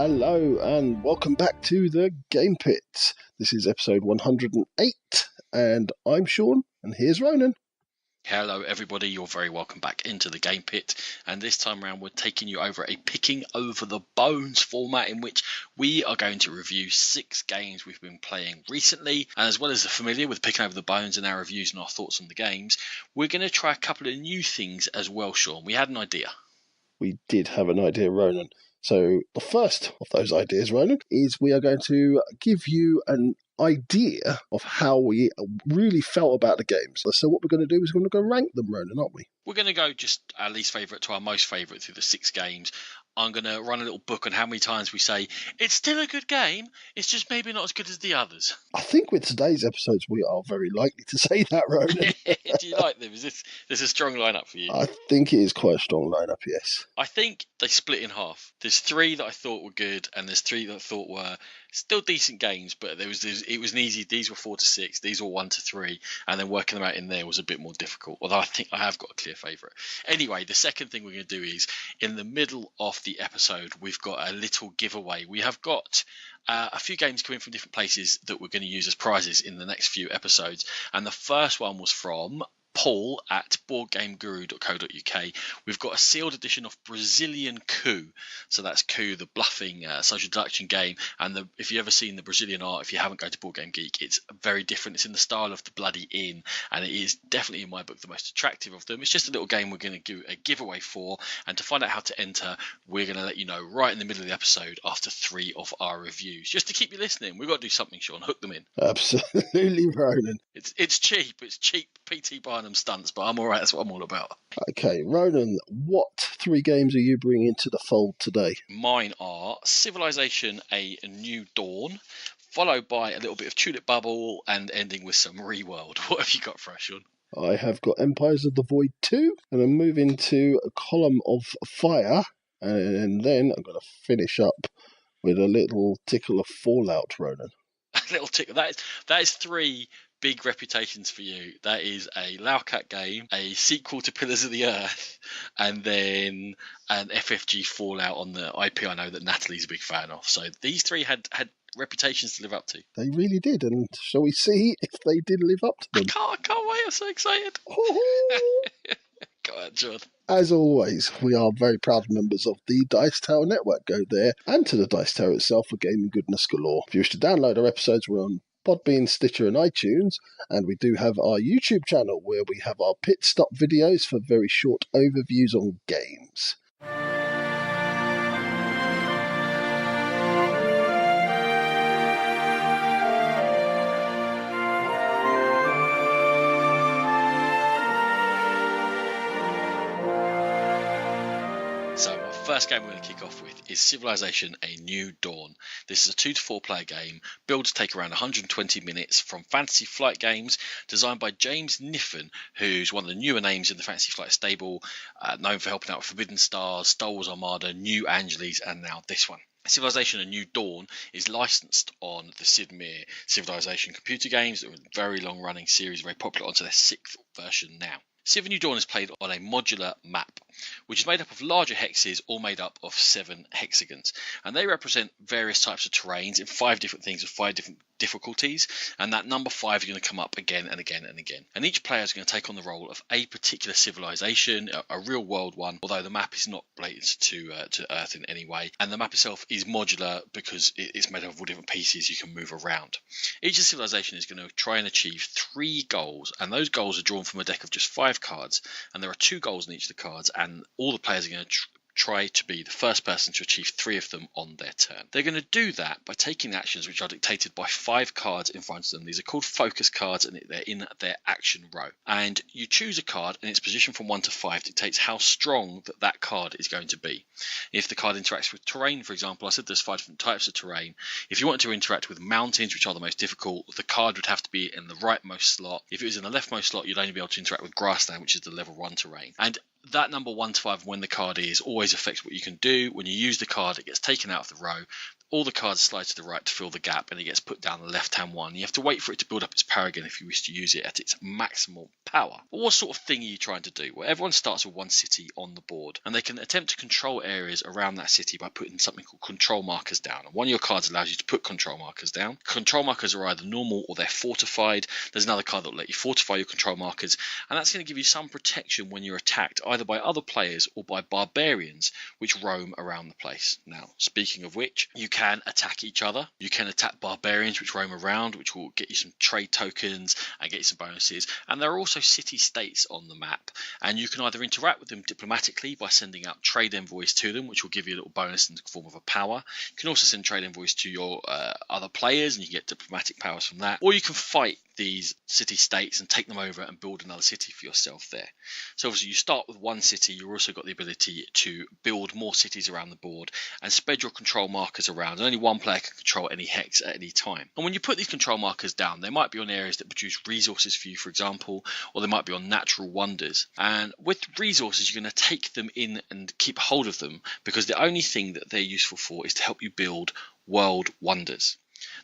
Hello and welcome back to the Game Pit. This is episode 108 and I'm Sean and here's Ronan. Hello everybody, you're very welcome back into the Game Pit, and this time around we're taking you over a picking over the bones format in which we are going to review 6 games we've been playing recently, and as well as the familiar with picking over the bones and our reviews and our thoughts on the games, we're going to try a couple of new things as well, Sean. We had an idea. We did have an idea, Ronan. So the first of those ideas, Ronan, is we are going to give you an idea of how we really felt about the games. So what we're going to do is we're going to go rank them, Ronan, aren't we? We're going to go just our least favourite to our most favourite through the 6 games. I'm going to run a little book on how many times we say, it's still a good game, it's just maybe not as good as the others. I think with today's episodes, we are very likely to say that, Ronan. Do you like them? Is this a strong lineup for you? I think it is quite a strong lineup, yes. I think they split in half. There's 3 that I thought were good, and there's 3 that I thought were still decent games, but it was an easy. These were 4 to 6, these were 1 to 3, and then working them out in there was a bit more difficult. Although I think I have got a clear favourite. Anyway, the second thing we're going to do is in the middle of the episode, we've got a little giveaway. We have got a few games coming from different places that we're going to use as prizes in the next few episodes, and the first one was from Paul at boardgameguru.co.uk. We've got a sealed edition of Brazilian Coup. So that's Coup, the bluffing social deduction game. And if you've ever seen the Brazilian art, if you haven't, go to Board Game Geek. It's very different. It's in the style of the Bloody Inn, and it is definitely, in my book, the most attractive of them. It's just a little game we're going to do a giveaway for. And to find out how to enter, we're going to let you know right in the middle of the episode after 3 of our reviews. Just to keep you listening, we've got to do something, Sean. Hook them in. Absolutely, Ronan. It's cheap. It's cheap P.T. Barnum stunts, but I'm all right. That's what I'm all about. Okay, Ronan, what 3 games are you bringing to the fold today? Mine are Civilization: A New Dawn, followed by a little bit of Tulip Bubble, and ending with some Reworld. What have you got for us, Sean? I have got Empires of the Void 2, and I'm moving to a Column of Fire, and then I'm going to finish up with a little tickle of Fallout, Ronan. A little tickle. That is 3 big reputations for you. That is a Laucat game, a sequel to Pillars of the Earth, and then an FFG Fallout on the IP I know that Natalie's a big fan of. So these 3 had reputations to live up to. They really did, and shall we see if they did live up to them? I can't wait, I'm so excited. Go on, John. As always, we are very proud members of the Dice Tower Network. Go there and to the Dice Tower itself for gaming goodness galore. If you wish to download our episodes, we're on Podbean, Stitcher and iTunes, and we do have our YouTube channel where we have our pit stop videos for very short overviews on games. First game we're going to kick off with is Civilization: A New Dawn. This is a 2 to 4 player game. Builds take around 120 minutes from Fantasy Flight Games, designed by James Niffen, who's one of the newer names in the Fantasy Flight stable, known for helping out with Forbidden Stars, Star Wars Armada, New Angeles, and now this one. Civilization: A New Dawn is licensed on the Sid Meier Civilization computer games. They're a very long-running series, very popular, onto their 6th version now. Civ: A New Dawn is played on a modular map, which is made up of larger hexes, all made up of 7 hexagons. And they represent various types of terrains in 5 different things with 5 different difficulties. And that number 5 is going to come up again and again and again. And each player is going to take on the role of a particular civilization, a real world one, although the map is not related to Earth in any way. And the map itself is modular because it's made up of all different pieces you can move around. Each civilization is going to try and achieve 3 goals, and those goals are drawn from a deck of just 5 cards, and there are 2 goals in each of the cards, and all the players are going to try to be the first person to achieve 3 of them on their turn. They're going to do that by taking actions which are dictated by 5 cards in front of them. These are called focus cards, and they're in their action row. And you choose a card, and its position from 1 to 5 dictates how strong that card is going to be. If the card interacts with terrain, for example, I said there's 5 different types of terrain. If you want to interact with mountains, which are the most difficult, the card would have to be in the rightmost slot. If it was in the leftmost slot, you'd only be able to interact with grassland, which is the level 1 terrain. And that number 1 to 5, when the card is, always affects what you can do. When you use the card, it gets taken out of the row. all the cards slide to the right to fill the gap, and it gets put down the left-hand one. You have to wait for it to build up its power again if you wish to use it at its maximal power. But what sort of thing are you trying to do? Well, everyone starts with one city on the board, and they can attempt to control areas around that city by putting something called control markers down. And one of your cards allows you to put control markers down. Control markers are either normal or they're fortified. There's another card that will let you fortify your control markers, and that's going to give you some protection when you're attacked either by other players or by barbarians which roam around the place. Now, speaking of which, you can attack each other. You can attack barbarians which roam around, which will get you some trade tokens and get you some bonuses. And there are also city-states on the map, and you can either interact with them diplomatically by sending out trade envoys to them, which will give you a little bonus in the form of a power. You can also send trade envoys to your other players, and you get diplomatic powers from that. Or you can fight these city-states and take them over and build another city for yourself there. So obviously you start with one city. You've also got the ability to build more cities around the board and spread your control markers around. And only one player can control any hex at any time. And when you put these control markers down, they might be on areas that produce resources for you, for example, or they might be on natural wonders. And with resources, you're going to take them in and keep hold of them, because the only thing that they're useful for is to help you build world wonders.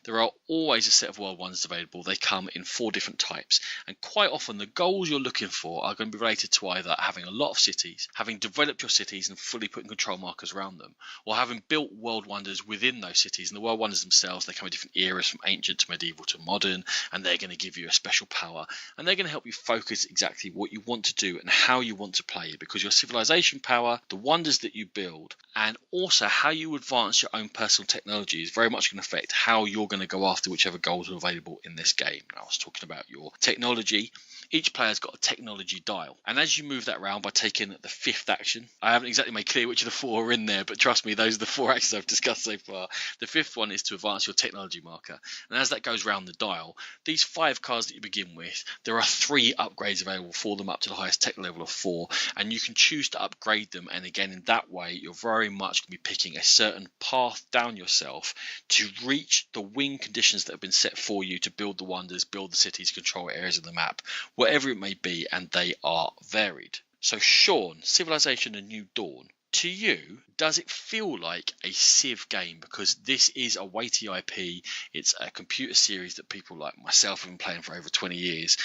There are always a set of world wonders available. They come in 4 different types, and quite often the goals you're looking for are going to be related to either having a lot of cities, having developed your cities and fully putting control markers around them, or having built world wonders within those cities. And the world wonders themselves, they come in different eras from ancient to medieval to modern, and they're going to give you a special power, and they're going to help you focus exactly what you want to do and how you want to play it, because your civilization power, the wonders that you build, and also how you advance your own personal technology is very much going to affect how you're going to go after whichever goals are available in this game. Now, I was talking about your technology. Each player's got a technology dial, and as you move that around by taking the 5th action, I haven't exactly made clear which of the 4 are in there, but trust me, those are the 4 actions I've discussed so far. The 5th one is to advance your technology marker, and as that goes around the dial, these 5 cards that you begin with, there are 3 upgrades available for them up to the highest tech level of 4, and you can choose to upgrade them. And again, in that way, you're very much going to be picking a certain path down yourself to reach the win conditions that have been set for you to build the wonders, build the cities, control areas of the map, whatever it may be, and they are varied. So Sean, Civilization: A New Dawn, to you, does it feel like a Civ game? Because this is a weighty IP. It's a computer series that people like myself have been playing for over 20 years.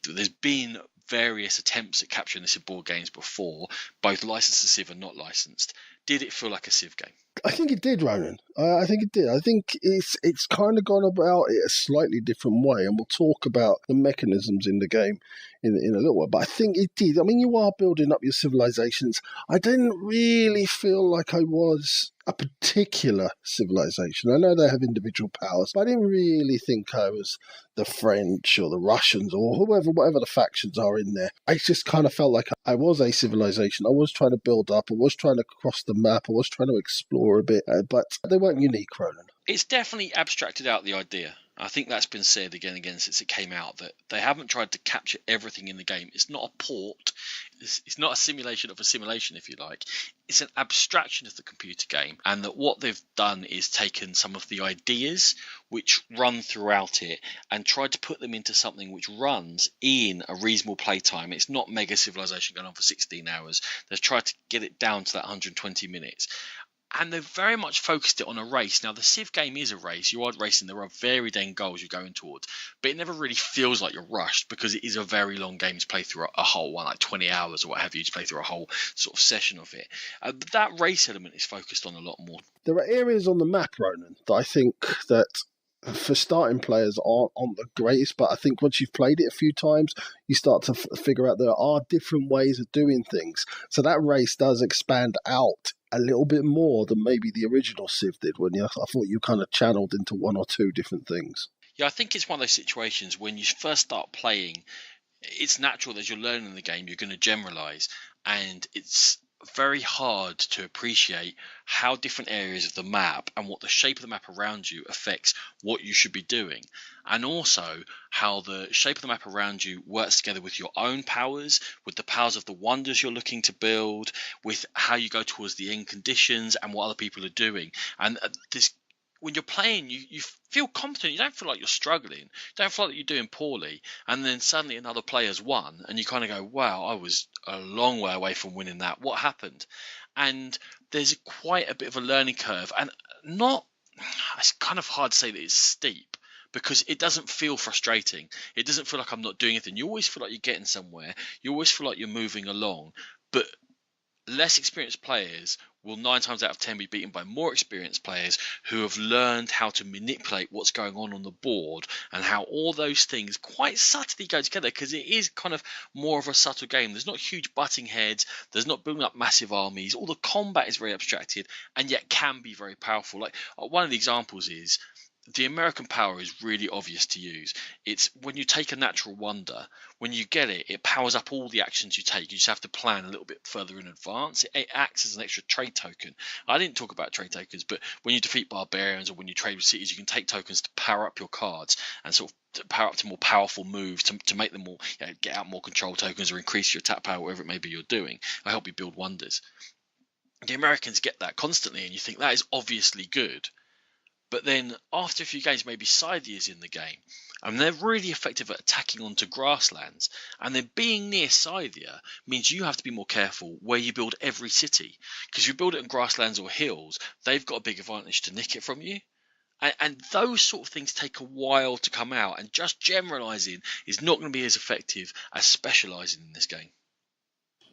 There's been various attempts at capturing this in board games before, both licensed to Civ and not licensed. Did it feel like a Civ game? I think it did, Ronan. I think it did. I think it's kind of gone about it a slightly different way, and we'll talk about the mechanisms in the game in a little while. But I think it did. I mean, you are building up your civilizations. I didn't really feel like I was a particular civilization. I know they have individual powers, but I didn't really think I was the French or the Russians or whatever the factions are in there. I just kind of felt like I was a civilization. I was trying to build up. I was trying to cross the map. I was trying to explore a bit, but they weren't unique, Ronan. It's definitely abstracted out the idea. I think that's been said again and again since it came out, that they haven't tried to capture everything in the game. It's not a port. It's not a simulation of a simulation, if you like. It's an abstraction of the computer game, and that what they've done is taken some of the ideas which run throughout it and tried to put them into something which runs in a reasonable playtime. It's not Mega Civilization going on for 16 hours. They've tried to get it down to that 120 minutes. And they've very much focused it on a race. Now, the Civ game is a race. You are racing. There are varied end goals you're going towards. But it never really feels like you're rushed, because it is a very long game to play through a whole one, like 20 hours or what have you, to play through a whole sort of session of it. But that race element is focused on a lot more. There are areas on the map, Ronan, that I think that for starting players aren't the greatest, but I think once you've played it a few times, you start to figure out there are different ways of doing things. So that race does expand out a little bit more than maybe the original Civ did, when I thought you kind of channeled into 1 or 2 different things. Yeah, I think it's one of those situations when you first start playing, it's natural that as you're learning the game, you're going to generalize, and it's very hard to appreciate how different areas of the map and what the shape of the map around you affects what you should be doing, and also how the shape of the map around you works together with your own powers, with the powers of the wonders you're looking to build, with how you go towards the end conditions and what other people are doing. And this, when you're playing, you feel confident. You don't feel like you're struggling. You don't feel like you're doing poorly. And then suddenly another player's won, and you kind of go, wow, I was a long way away from winning that. What happened? And there's quite a bit of a learning curve, and not it's kind of hard to say that it's steep because it doesn't feel frustrating. It doesn't feel like I'm not doing anything. You always feel like you're getting somewhere. You always feel like you're moving along. But less experienced players will 9 times out of 10 be beaten by more experienced players who have learned how to manipulate what's going on the board and how all those things quite subtly go together, because it is kind of more of a subtle game. There's not huge butting heads, there's not building up massive armies, all the combat is very abstracted and yet can be very powerful. Like one of the examples is the American power is really obvious to use. It's when you take a natural wonder, when you get it, it powers up all the actions you take. You just have to plan a little bit further in advance. It acts as an extra trade token. I didn't talk about trade tokens, but when you defeat barbarians or when you trade with cities, you can take tokens to power up your cards and sort of power up to more powerful moves to make them more, get out more control tokens or increase your attack power, whatever it may be you're doing. I help you build wonders. The Americans get that constantly, and you think that is obviously good. But then after a few games, maybe Scythe is in the game, and they're really effective at attacking onto grasslands. And then being near Scythia means you have to be more careful where you build every city, because if you build it on grasslands or hills, they've got a big advantage to nick it from you. And those sort of things take a while to come out, and just generalising is not going to be as effective as specialising in this game.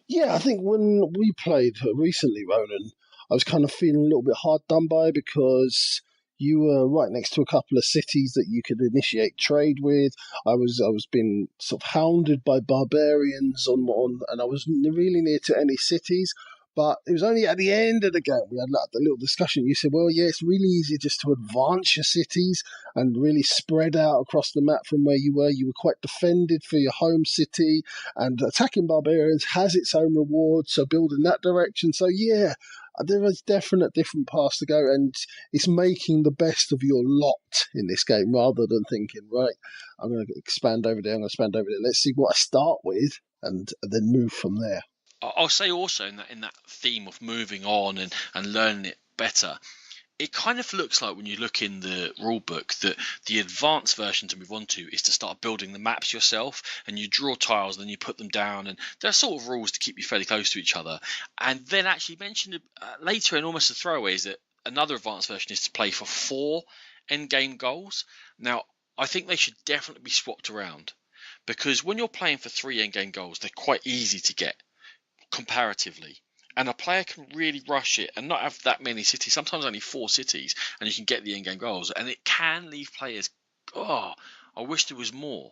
Yeah, I think when we played recently, Ronan, I was kind of feeling a little bit hard done by because you were right next to a couple of cities that you could initiate trade with. I was being sort of hounded by barbarians and I wasn't really near to any cities. But it was only at the end of the game we had like the little discussion. You said, "Well, yeah, it's really easy just to advance your cities and really spread out across the map from where you were. You were quite defended for your home city, and attacking barbarians has its own reward, so build in that direction." So yeah, there is definite different paths to go, and it's making the best of your lot in this game rather than thinking, right, I'm going to expand over there, I'm going to expand over there. Let's see what I start with, and then move from there. I'll say also in that theme of moving on and learning it better, it kind of looks like when you look in the rule book that the advanced version to move on to is to start building the maps yourself, and you draw tiles, then you put them down, and there are sort of rules to keep you fairly close to each other. And then actually mentioned later in almost a throwaway is that another advanced version is to play for 4 end game goals. Now, I think they should definitely be swapped around, because when you're playing for 3 end game goals, they're quite easy to get comparatively. And a player can really rush it and not have that many cities, sometimes only 4 cities, and you can get the in-game goals. And it can leave players, oh, I wish there was more.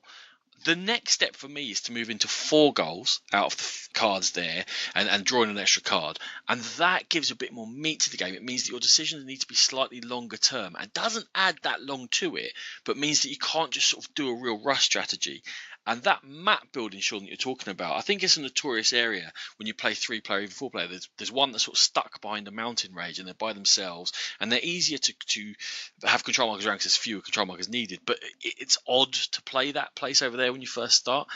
The next step for me is to move into 4 goals out of the cards there and drawing an extra card. And that gives a bit more meat to the game. It means that your decisions need to be slightly longer term and doesn't add that long to it, but means that you can't just sort of do a real rush strategy. And that map building, Sean, that you're talking about, I think it's a notorious area when you play 3-player, even 4-player. There's one that's sort of stuck behind a mountain range and they're by themselves, and they're easier to have control markers around because there's fewer control markers needed. But it's odd to play that place over there when you first start.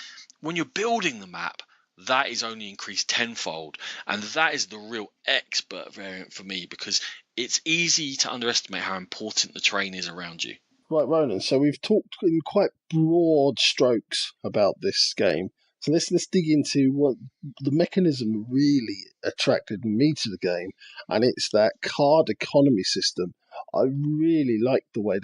When you're building the map, that is only increased tenfold, and that is the real expert variant for me, because it's easy to underestimate how important the terrain is around you. Right, Ronan. So we've talked in quite broad strokes about this game. So let's dig into what the mechanism really attracted me to the game, and it's that card economy system. I really liked the way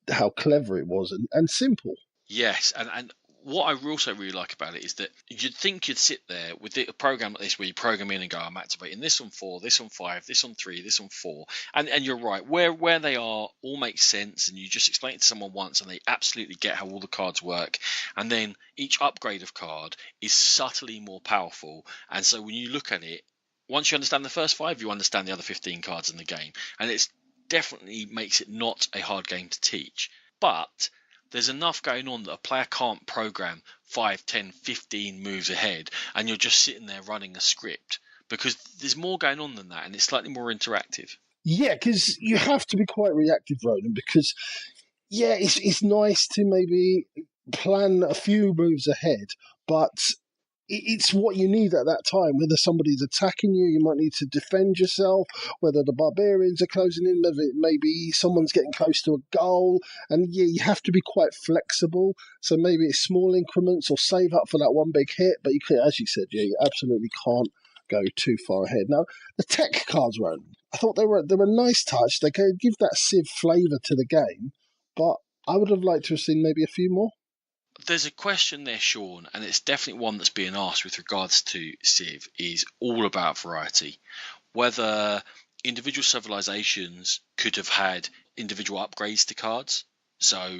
how clever it was and simple. Yes, and what I also really like about it is that you'd think you'd sit there with a program like this where you program in and go, I'm activating this on 4, this on 5, this on 3, this on 4. And you're right, where they are all makes sense, and you just explain it to someone once and they absolutely get how all the cards work. And then each upgrade of card is subtly more powerful. And so when you look at it, once you understand the first 5, you understand the other 15 cards in the game. And it's definitely makes it not a hard game to teach. But there's enough going on that a player can't program 5, 10, 15 moves ahead, and you're just sitting there running a script, because there's more going on than that, and it's slightly more interactive. Yeah, because you have to be quite reactive, Ronan, because, yeah, it's nice to maybe plan a few moves ahead, but it's what you need at that time. Whether somebody's attacking you, you might need to defend yourself. Whether the barbarians are closing in, maybe someone's getting close to a goal. And yeah, you have to be quite flexible. So maybe it's small increments or save up for that one big hit. But you can, as you said, yeah, you absolutely can't go too far ahead. Now, the tech cards, Ronan, I thought they were a nice touch. They could give that Civ flavour to the game, but I would have liked to have seen maybe a few more. There's a question there, Sean, and it's definitely one that's being asked with regards to Civ, is all about variety. Whether individual civilizations could have had individual upgrades to cards. So,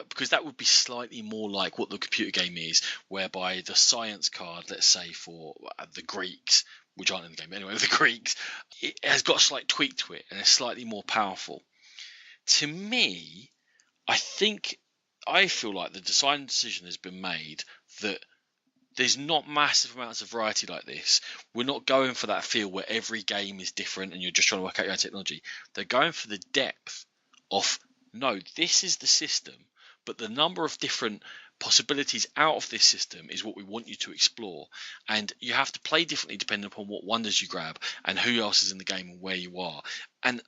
because that would be slightly more like what the computer game is, whereby the science card, let's say for the Greeks, which aren't in the game anyway, the Greeks, it has got a slight tweak to it and it's slightly more powerful. To me, I feel like the design decision has been made that there's not massive amounts of variety like this. We're not going for that feel where every game is different and you're just trying to work out your own technology. They're going for the depth of, no, this is the system, but the number of different possibilities out of this system is what we want you to explore. And you have to play differently depending upon what wonders you grab and who else is in the game and where you are. And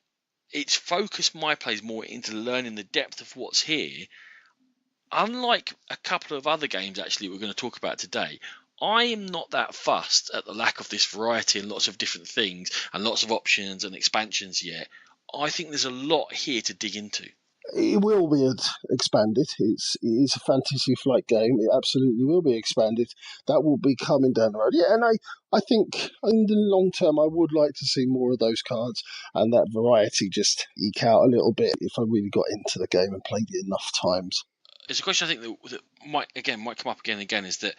it's focused my plays more into learning the depth of what's here. Unlike a couple of other games actually we're going to talk about today, I am not that fussed at the lack of this variety and lots of different things and lots of options and expansions yet. I think there's a lot here to dig into. It will be expanded. It is a Fantasy Flight game. It absolutely will be expanded. That will be coming down the road. Yeah, and I think in the long term, I would like to see more of those cards and that variety just eke out a little bit if I really got into the game and played it enough times. It's a question I think that might come up again and again, is that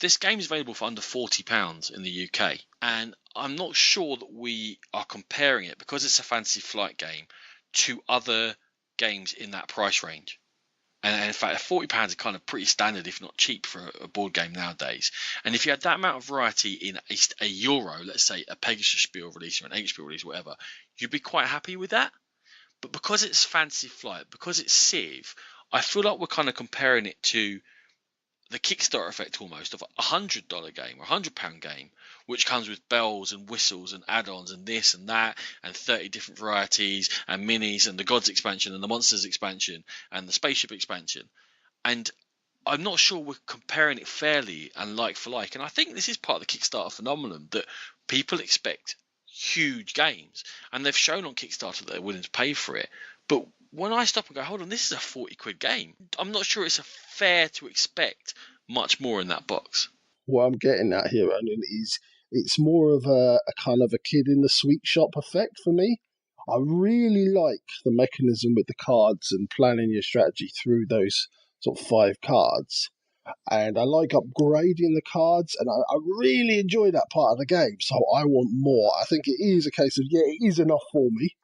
this game is available for under £40 in the UK, and I'm not sure that we are comparing it, because it's a Fantasy Flight game, to other games in that price range. And in fact, £40 is kind of pretty standard, if not cheap, for a board game nowadays. And if you had that amount of variety in a Euro, let's say a Pegasus Spiel release or an Egg Spiel release, whatever, you'd be quite happy with that. But because it's Fantasy Flight, because it's Civ, I feel like we're kind of comparing it to the Kickstarter effect almost of a $100 game or £100 game, which comes with bells and whistles and add-ons and this and that and 30 different varieties and minis and the Gods expansion and the Monsters expansion and the Spaceship expansion. And I'm not sure we're comparing it fairly and like for like. And I think this is part of the Kickstarter phenomenon, that people expect huge games, and they've shown on Kickstarter that they're willing to pay for it. But when I stop and go, hold on, this is a 40 quid game, I'm not sure it's fair to expect much more in that box. What I'm getting at here, Ronan, is it's more of a kind of a kid in the sweet shop effect for me. I really like the mechanism with the cards and planning your strategy through those sort of 5 cards. And I like upgrading the cards, and I really enjoy that part of the game, so I want more. I think it is a case of, yeah, it is enough for me.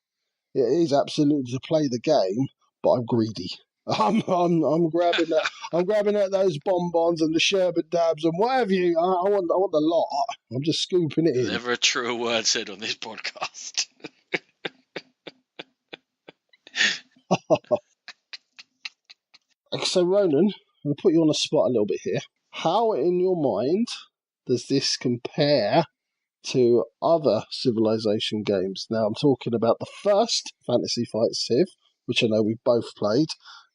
It is absolutely to play the game, but I'm greedy. I'm grabbing that. I'm grabbing at those bonbons and the sherbet dabs and whatever you. I want the lot. I'm just scooping it in. Never a truer word said on this podcast. So Ronan, I'm going to put you on the spot a little bit here. How, in your mind, does this compare to other Civilization games? Now, I'm talking about the first Fantasy Fight Civ, which I know we've both played.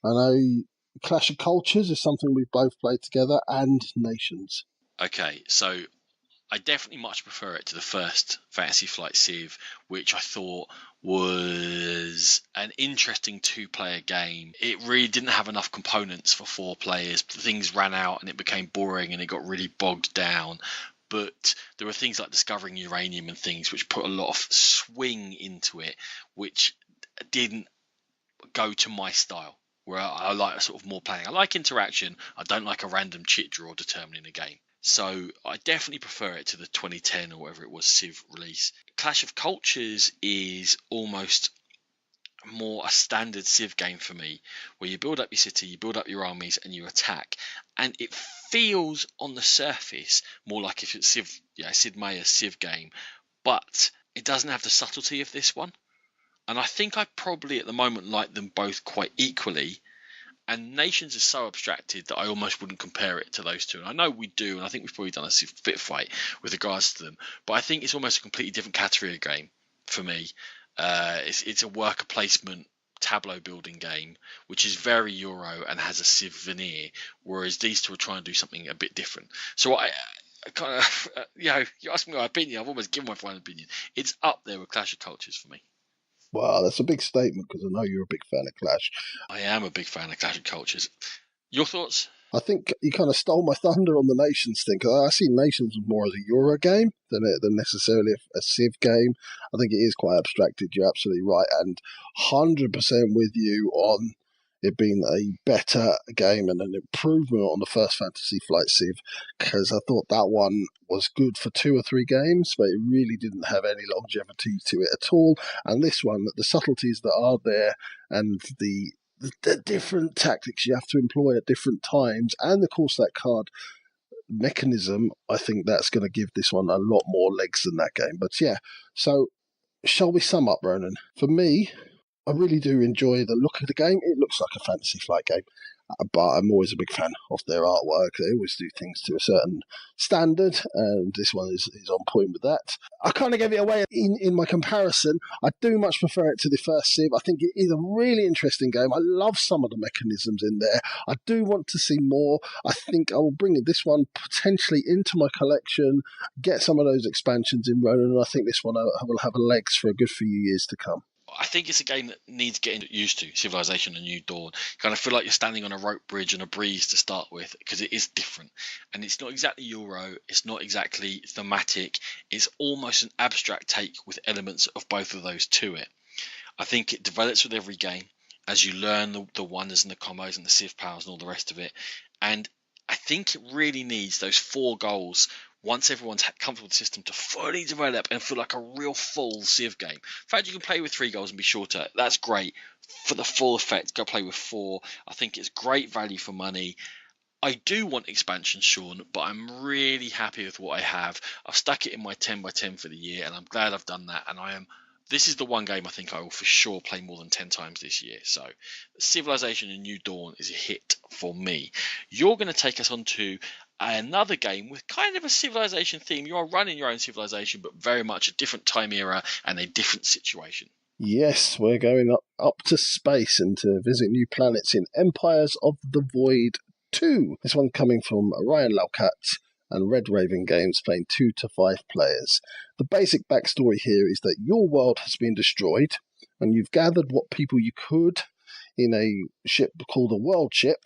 I know Clash of Cultures is something we've both played together, and Nations. Okay, so I definitely much prefer it to the first Fantasy Flight Civ, which I thought was an interesting 2-player game. It really didn't have enough components for 4 players. Things ran out and it became boring and it got really bogged down. But there were things like discovering uranium and things which put a lot of swing into it, which didn't go to my style, where I like sort of more planning. I like interaction. I don't like a random chit draw determining a game. So I definitely prefer it to the 2010 or whatever it was Civ release. Clash of Cultures is almost more a standard Civ game for me, where you build up your city, you build up your armies, and you attack. And it feels on the surface more like if it's Sid Meier's Civ game, but it doesn't have the subtlety of this one. And I think I probably at the moment like them both quite equally. And Nations is so abstracted that I almost wouldn't compare it to those two. And I know we do, and I think we've probably done a fit fight with regards to them. But I think it's almost a completely different category of game for me. It's a worker placement tableau building game, which is very Euro and has a Civ veneer, whereas these two are trying to do something a bit different. So kind of, you ask me my opinion, I've almost given my final opinion. It's up there with Clash of Cultures for me. Wow, that's a big statement because I know you're a big fan of Clash. I am a big fan of Clash of Cultures. Your thoughts? I think you kind of stole my thunder on the Nations thing, because I see Nations more as a Euro game than necessarily a Civ game. I think it is quite abstracted. You're absolutely right, and 100% with you on it being a better game and an improvement on the first Fantasy Flight Civ, because I thought that one was good for 2 or 3 games, but it really didn't have any longevity to it at all. And this one, the subtleties that are there and the different tactics you have to employ at different times, and of course that card mechanism, I think that's going to give this one a lot more legs than that game. But yeah, so shall we sum up, Ronan? For me, I really do enjoy the look of the game. It looks like a Fantasy Flight game, but I'm always a big fan of their artwork. They always do things to a certain standard, and this one is on point with that. I kind of gave it away in my comparison. I do much prefer it to the first Civ. I think it is a really interesting game. I love some of the mechanisms in there. I do want to see more. I think I will bring this one potentially into my collection, get some of those expansions in, Ronan, and I think this one will have legs for a good few years to come. I think it's a game that needs getting used to. Civilization: A New Dawn. You kind of feel like you're standing on a rope bridge and a breeze to start with, because it is different, and it's not exactly Euro. It's not exactly thematic. It's almost an abstract take with elements of both of those to it. I think it develops with every game as you learn the wonders and the combos and the Civ powers and all the rest of it. And I think it really needs those 4 goals once everyone's comfortable with the system to fully develop and feel like a real full Civ game. In fact, you can play with 3 goals and be shorter. That's great. For the full effect, go play with 4. I think it's great value for money. I do want expansion, Sean, but I'm really happy with what I have. I've stuck it in my 10x10 for the year, and I'm glad I've done that. And this is the one game I think I will for sure play more than 10 times this year. So Civilization: A New Dawn is a hit for me. You're going to take us on to another game with kind of a civilization theme. You are running your own civilization, but very much a different time era and a different situation. Yes, we're going up to space and to visit new planets in Empires of the Void 2. This one coming from Ryan Laukat and Red Raven Games, playing 2 to 5 players. The basic backstory here is that your world has been destroyed, and you've gathered what people you could in a ship called a world ship,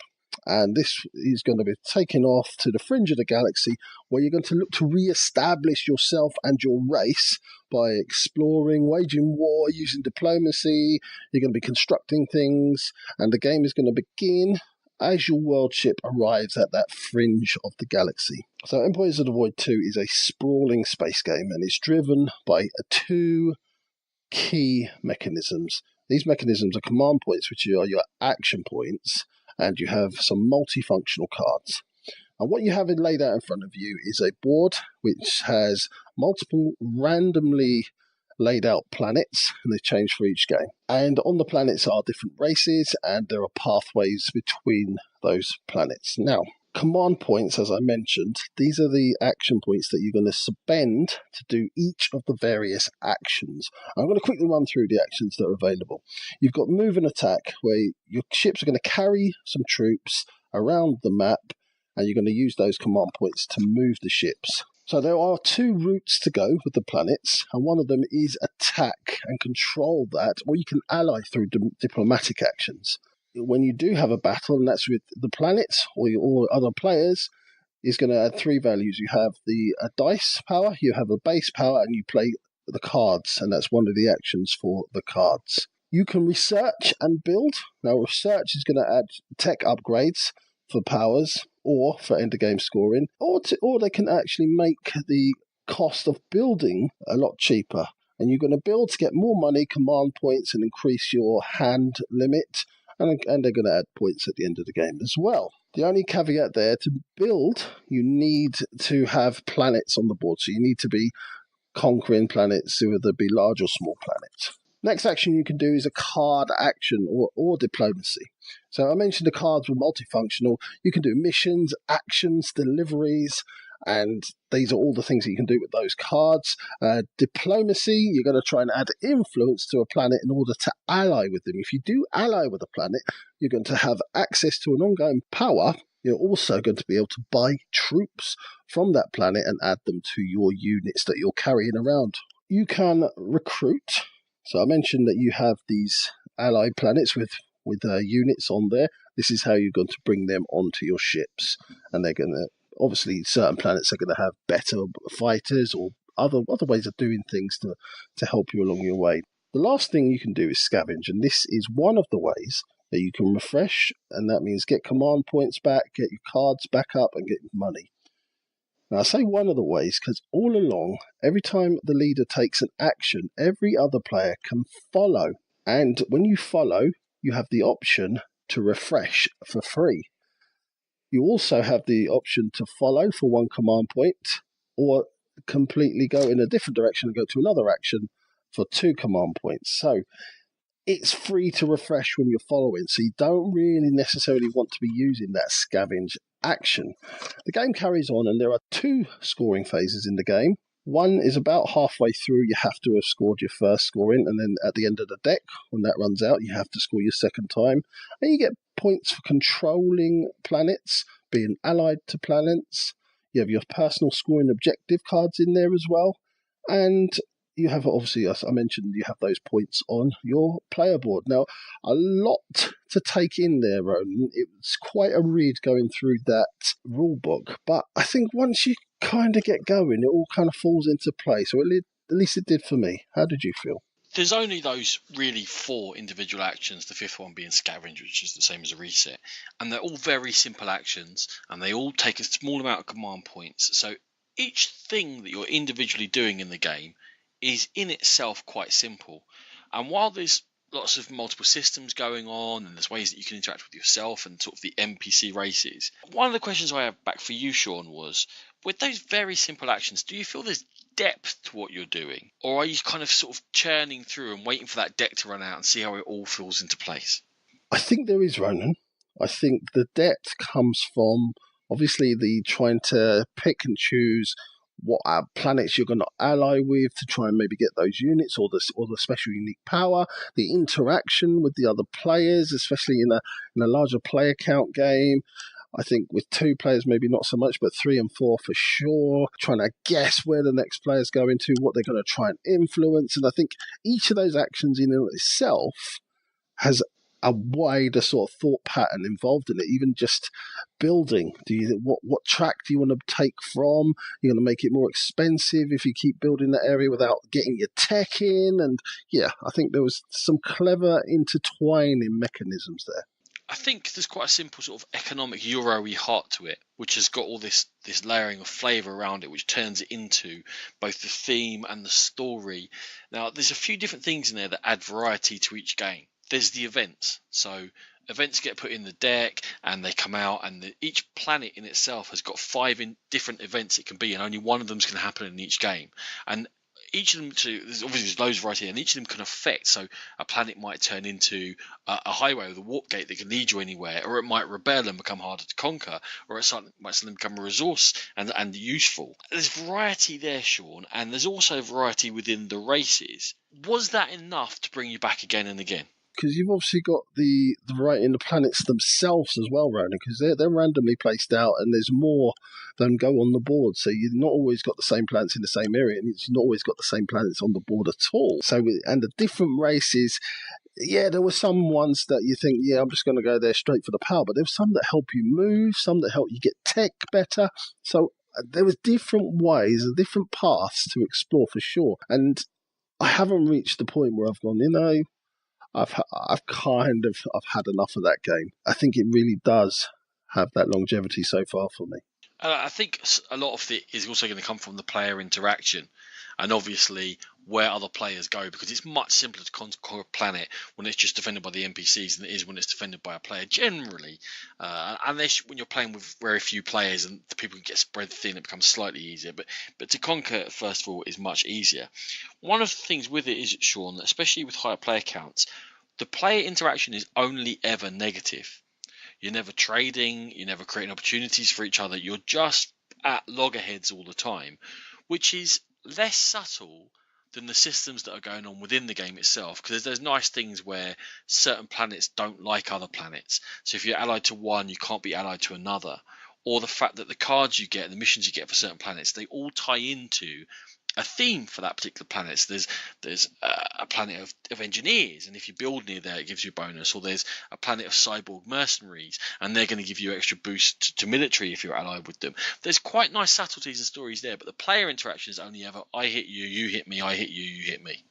and this is going to be taken off to the fringe of the galaxy, where you're going to look to re-establish yourself and your race by exploring, waging war, using diplomacy. You're going to be constructing things, and the game is going to begin as your world ship arrives at that fringe of the galaxy. So Empires of the Void 2 is a sprawling space game, and it's driven by 2 key mechanisms. These mechanisms are command points, which are your action points, and you have some multifunctional cards. And what you have laid out in front of you is a board which has multiple randomly laid out planets, and they change for each game. And on the planets are different races, and there are pathways between those planets. Now, command points, as I mentioned, these are the action points that you're going to spend to do each of the various actions. I'm going to quickly run through the actions that are available. You've got move and attack, where your ships are going to carry some troops around the map, and you're going to use those command points to move the ships. So there are 2 routes to go with the planets, and one of them is attack and control that, or you can ally through diplomatic actions. When you do have a battle, and that's with the planets or other players, is going to add 3 values. You have the dice power, you have a base power, and you play the cards, and that's one of the actions for the cards. You can research and build. Now, research is going to add tech upgrades for powers or for end of game scoring, or they can actually make the cost of building a lot cheaper. And you're going to build to get more money, command points, and increase your hand limit. And they're going to add points at the end of the game as well. The only caveat there, to build, you need to have planets on the board. So you need to be conquering planets, whether they be large or small planets. Next action you can do is a card action or diplomacy. So I mentioned the cards were multifunctional. You can do missions, actions, deliveries, and these are all the things that you can do with those cards. Diplomacy, you're going to try and add influence to a planet in order to ally with them. If you do ally with a planet, you're going to have access to an ongoing power You're also going to be able to buy troops from that planet and add them to your units that you're carrying around. You can recruit. So I mentioned that you have these allied planets with units on there. This is how you're going to bring them onto your ships, and they're going to, obviously, certain planets are going to have better fighters or other ways of doing things to help you along your way. The last thing you can do is scavenge, and this is one of the ways that you can refresh, and that means get command points back, get your cards back up, and get money. Now, I say one of the ways because all along, every time the leader takes an action, every other player can follow. And when you follow, you have the option to refresh for free. You also have the option to follow for 1 command point, or completely go in a different direction and go to another action for 2 command points. So it's free to refresh when you're following, so you don't really necessarily want to be using that scavenge action. The game carries on, and there are 2 scoring phases in the game. One is about halfway through, you have to have scored your first scoring, and then at the end of the deck, when that runs out, you have to score your second time. And you get points for controlling planets, being allied to planets. You have your personal scoring objective cards in there as well. And you have, obviously, as I mentioned, you have those points on your player board. Now, a lot to take in there, Ronan. It's quite a read going through that rule book, but I think once you kind of get going, it all kind of falls into place, or at least it did for me. How did you feel? There's only those really 4 individual actions, the 5th one being scavenge, which is the same as a reset. And they're all very simple actions, and they all take a small amount of command points. So each thing that you're individually doing in the game is in itself quite simple. And while there's lots of multiple systems going on, and there's ways that you can interact with yourself and sort of the NPC races, one of the questions I have back for you, Sean, was, with those very simple actions, do you feel there's depth to what you're doing, or are you kind of sort of churning through and waiting for that deck to run out and see how it all falls into place? I think there is, Ronan. I think the depth comes from, obviously, the trying to pick and choose what planets you're going to ally with to try and maybe get those units or the special unique power, the interaction with the other players, especially in a larger player count game. I think with 2 players, maybe not so much, but 3 and 4 for sure. Trying to guess where the next player's going to, what they're going to try and influence. And I think each of those actions in itself has a wider sort of thought pattern involved in it. Even just building, what track do you want to take from? You're going to make it more expensive if you keep building that area without getting your tech in. And yeah, I think there was some clever intertwining mechanisms there. I think there's quite a simple sort of economic Euro-y heart to it, which has got all this layering of flavour around it, which turns it into both the theme and the story. Now, there's a few different things in there that add variety to each game. There's the events. So events get put in the deck and they come out, and each planet in itself has got 5 different events it can be, and only one of them's going to happen in each game. And each of them, there's loads of variety, and each of them can affect. So a planet might turn into a highway with a warp gate that can lead you anywhere, or it might rebel and become harder to conquer, or it might suddenly become a resource and useful. There's variety there, Sean, and there's also variety within the races. Was that enough to bring you back again and again? Because you've obviously got the variety in the planets themselves as well, Ronan, because they're randomly placed out, and there's more than go on the board. So you've not always got the same planets in the same area, and you've not always got the same planets on the board at all. So, and the different races, yeah, there were some ones that you think, yeah, I'm just going to go there straight for the power, but there were some that help you move, some that help you get tech better. So there was different ways and different paths to explore for sure. And I haven't reached the point where I've gone, I've had enough of that game. I think it really does have that longevity so far for me. I think a lot of it is also going to come from the player interaction, and obviously where other players go, because it's much simpler to conquer a planet when it's just defended by the NPCs than it is when it's defended by a player generally, unless when you're playing with very few players and the people can get spread thin, it becomes slightly easier, but to conquer, first of all, is much easier. One of the things with it is, Sean, that especially with higher player counts, the player interaction is only ever negative. You're never trading, you're never creating opportunities for each other, you're just at loggerheads all the time, which is less subtle than the systems that are going on within the game itself. Because there's nice things where certain planets don't like other planets. So if you're allied to one, you can't be allied to another. Or the fact that the cards you get, the missions you get for certain planets, they all tie into a theme for that particular planet. So there's a planet of engineers, and if you build near there, it gives you a bonus. Or there's a planet of cyborg mercenaries, and they're going to give you extra boost to military if you're allied with them. There's quite nice subtleties and stories there, but the player interaction is only ever I hit you, you hit me, I hit you, you hit me.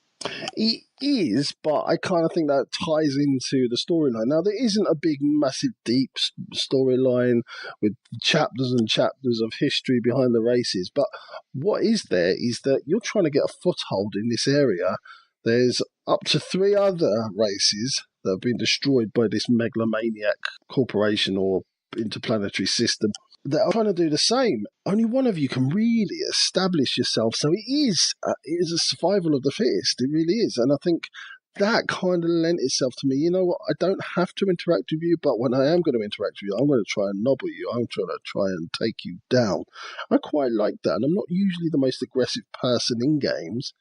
It is, but I kind of think that ties into the storyline. Now, there isn't a big, massive, deep storyline with chapters and chapters of history behind the races, but what is there is that you're trying to get a foothold in this area. There's up to 3 other races that have been destroyed by this megalomaniac corporation or interplanetary system that are trying to do the same. Only one of you can really establish yourself. So it is a survival of the fittest. It really is. And I think that kind of lent itself to me. You know what? I don't have to interact with you, but when I am going to interact with you, I'm going to try and nobble you. I'm trying to try and take you down. I quite like that. And I'm not usually the most aggressive person in games.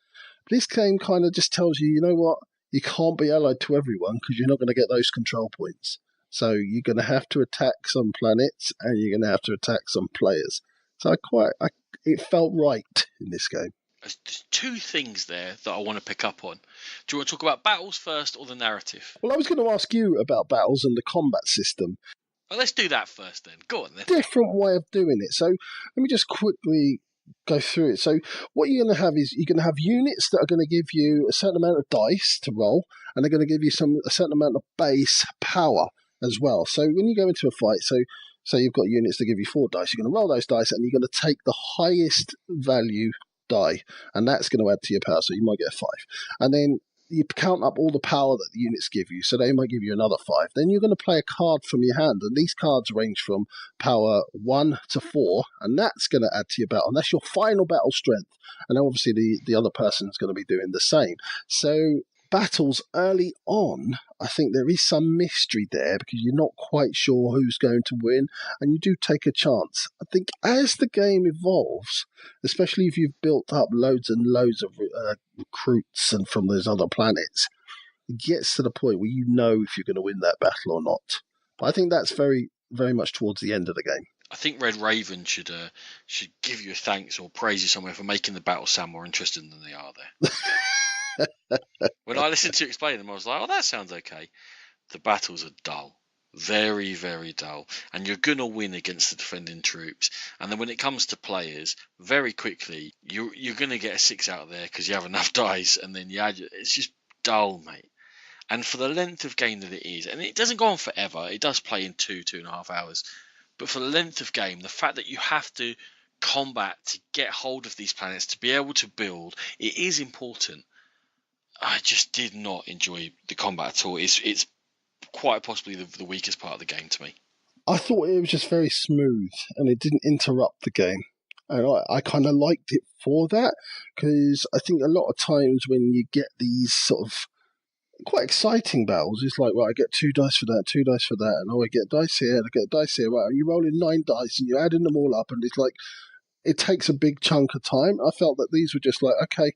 But this game kind of just tells you, you know what? You can't be allied to everyone because you're not going to get those control points. So you're going to have to attack some planets and you're going to have to attack some players. So it felt right in this game. There's 2 things there that I want to pick up on. Do you want to talk about battles first or the narrative? Well, I was going to ask you about battles and the combat system. Well, let's do that first then. Go on then. Different way of doing it. So let me just quickly go through it. So what you're going to have is you're going to have units that are going to give you a certain amount of dice to roll, and they're going to give you a certain amount of base power as well. So when you go into a fight, so you've got units that give you 4 dice, you're going to roll those dice and you're going to take the highest value die, and that's going to add to your power, so you might get a 5. And then you count up all the power that the units give you, so they might give you another 5. Then you're going to play a card from your hand, and these cards range from power 1 to 4, and that's going to add to your battle, and that's your final battle strength. And obviously the other person's going to be doing the same. So battles early on, I think there is some mystery there because you're not quite sure who's going to win, and you do take a chance. I think as the game evolves, especially if you've built up loads and loads of recruits and from those other planets, it gets to the point where you know if you're going to win that battle or not. But I think that's very, very much towards the end of the game. I think Red Raven should give you a thanks or praise you somewhere for making the battles sound more interesting than they are there. When I listened to you explain them, I was like, oh, that sounds okay. The battles are dull. Very, very dull. And you're going to win against the defending troops. And then when it comes to players, very quickly, you're going to get a 6 out there because you have enough dice. And then it's just dull, mate. And for the length of game that it is, and it doesn't go on forever. It does play in 2.5 hours. But for the length of game, the fact that you have to combat to get hold of these planets, to be able to build, it is important. I just did not enjoy the combat at all. It's quite possibly the weakest part of the game to me. I thought it was just very smooth and it didn't interrupt the game. And I kind of liked it for that because I think a lot of times when you get these sort of quite exciting battles, it's like, right, I get 2 dice for that, 2 dice for that, and I get dice here, and I get dice here, right, and you're rolling 9 dice and you're adding them all up, and it's like, it takes a big chunk of time. I felt that these were just like, okay,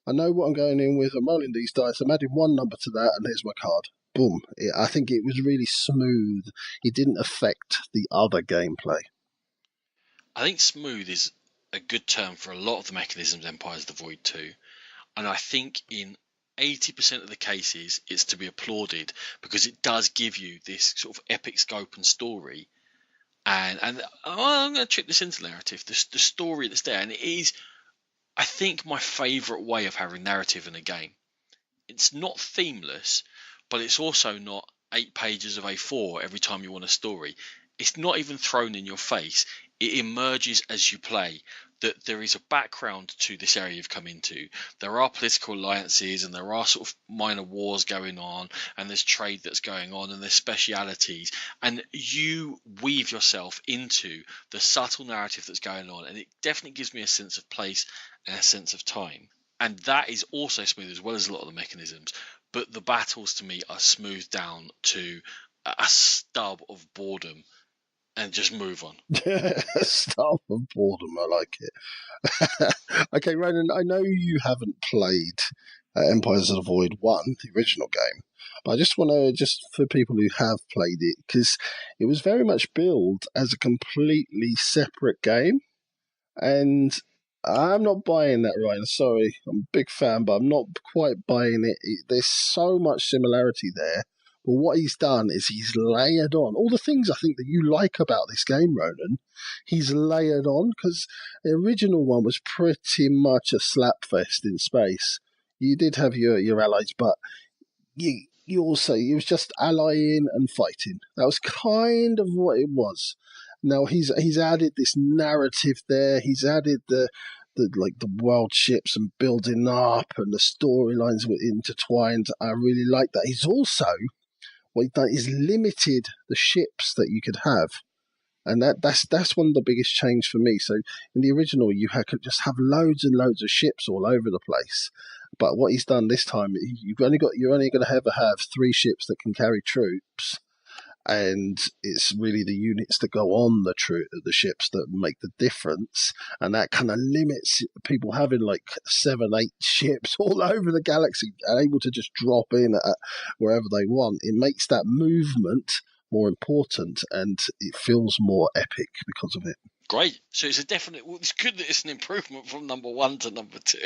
I know what I'm going in with. I'm rolling these dice. I'm adding 1 number to that, and here's my card. Boom. I think it was really smooth. It didn't affect the other gameplay. I think smooth is a good term for a lot of the mechanisms Empires of the Void 2. And I think in 80% of the cases, it's to be applauded because it does give you this sort of epic scope and story. And I'm going to trick this into narrative, the story that's there. And it is, I think, my favourite way of having narrative in a game. It's not themeless, but it's also not 8 pages of A4 every time you want a story. It's not even thrown in your face. It emerges as you play that there is a background to this area you've come into. There are political alliances and there are sort of minor wars going on and there's trade that's going on and there's specialities. And you weave yourself into the subtle narrative that's going on. And it definitely gives me a sense of place and a sense of time. And that is also smooth as well as a lot of the mechanisms. But the battles to me are smoothed down to a stub of boredom and just move on. Start with boredom. I like it. Okay, Ronan, I know you haven't played Empires of the Void 1, the original game, but I just want to, just for people who have played it, because it was very much billed as a completely separate game, and I'm not buying that, Ryan. Sorry, I'm a big fan, but I'm not quite buying it. There's so much similarity there. But what he's done is he's layered on all the things I think that you like about this game, Ronan. He's layered on, because the original one was pretty much a slapfest in space. You did have your allies, but you also, it was just allying and fighting. That was kind of what it was. Now he's added this narrative there. He's added the world ships and building up, and the storylines were intertwined. I really like that. He's also, what he's done is limited the ships that you could have. And that's one of the biggest change for me. So in the original, could just have loads and loads of ships all over the place. But what he's done this time, you're only going to ever have 3 ships that can carry troops, and it's really the units that go on the ships that make the difference, and that kind of limits people having like 7, 8 ships all over the galaxy and able to just drop in at wherever they want. It makes that movement more important, and it feels more epic because of it. Great. So it's a definite. Well, it's good that it's an improvement from number 1 to number 2.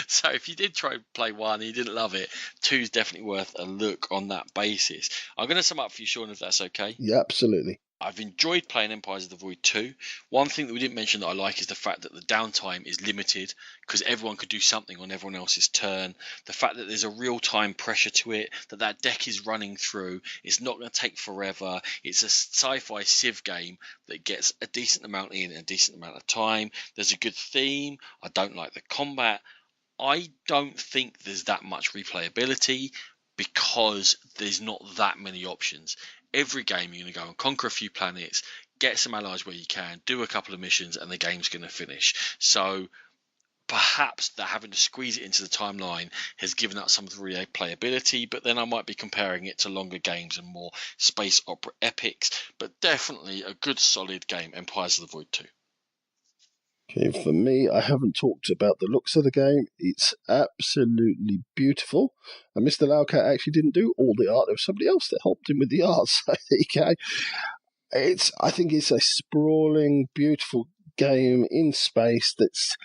So if you did try and play 1 and you didn't love it, 2 is definitely worth a look on that basis. I'm going to sum up for you, Sean, if that's okay. Yeah, absolutely. I've enjoyed playing Empires of the Void 2. One thing that we didn't mention that I like is the fact that the downtime is limited, because everyone could do something on everyone else's turn. The fact that there's a real-time pressure to it, that deck is running through. It's not going to take forever. It's a sci-fi civ game that gets a decent amount in a decent amount of time. There's a good theme. I don't like the combat. I don't think there's that much replayability, because there's not that many options. Every game you're going to go and conquer a few planets, get some allies where you can, do a couple of missions, and the game's going to finish. So perhaps that having to squeeze it into the timeline has given up some of the replayability, but then I might be comparing it to longer games and more space opera epics. But definitely a good solid game, Empires of the Void 2. Okay, for me, I haven't talked about the looks of the game. It's absolutely beautiful. And Mr. Laucat actually didn't do all the art. There was somebody else that helped him with the art. So there you go. I think it's a sprawling, beautiful game in space that's...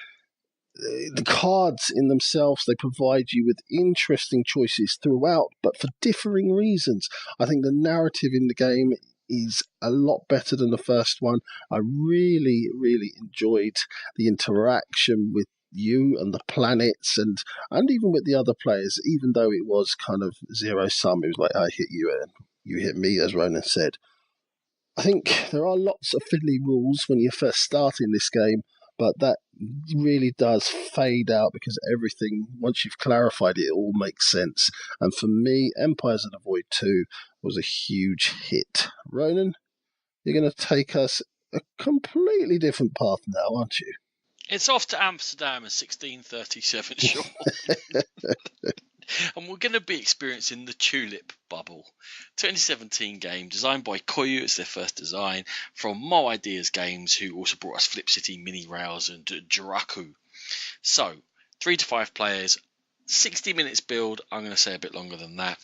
The cards in themselves, they provide you with interesting choices throughout, but for differing reasons. I think the narrative in the game is a lot better than the first one. I really, really enjoyed the interaction with you and the planets, and even with the other players, even though it was kind of zero sum. It was like, I hit you and you hit me, as Ronan said. I think there are lots of fiddly rules when you first start in this game, but that really does fade out, because everything, once you've clarified it, it all makes sense. And for me, Empires of the Void 2 was a huge hit. Ronan, you're going to take us a completely different path now, aren't you? It's off to Amsterdam in 1637, Sean. And we're going to be experiencing the Tulip Bubble. 2017 game designed by Koyu. It's their first design from Mo Ideas Games, who also brought us Flip City, Mini Rails, and Jiraku. So, 3 to 5 players, 60 minutes build. I'm going to say a bit longer than that.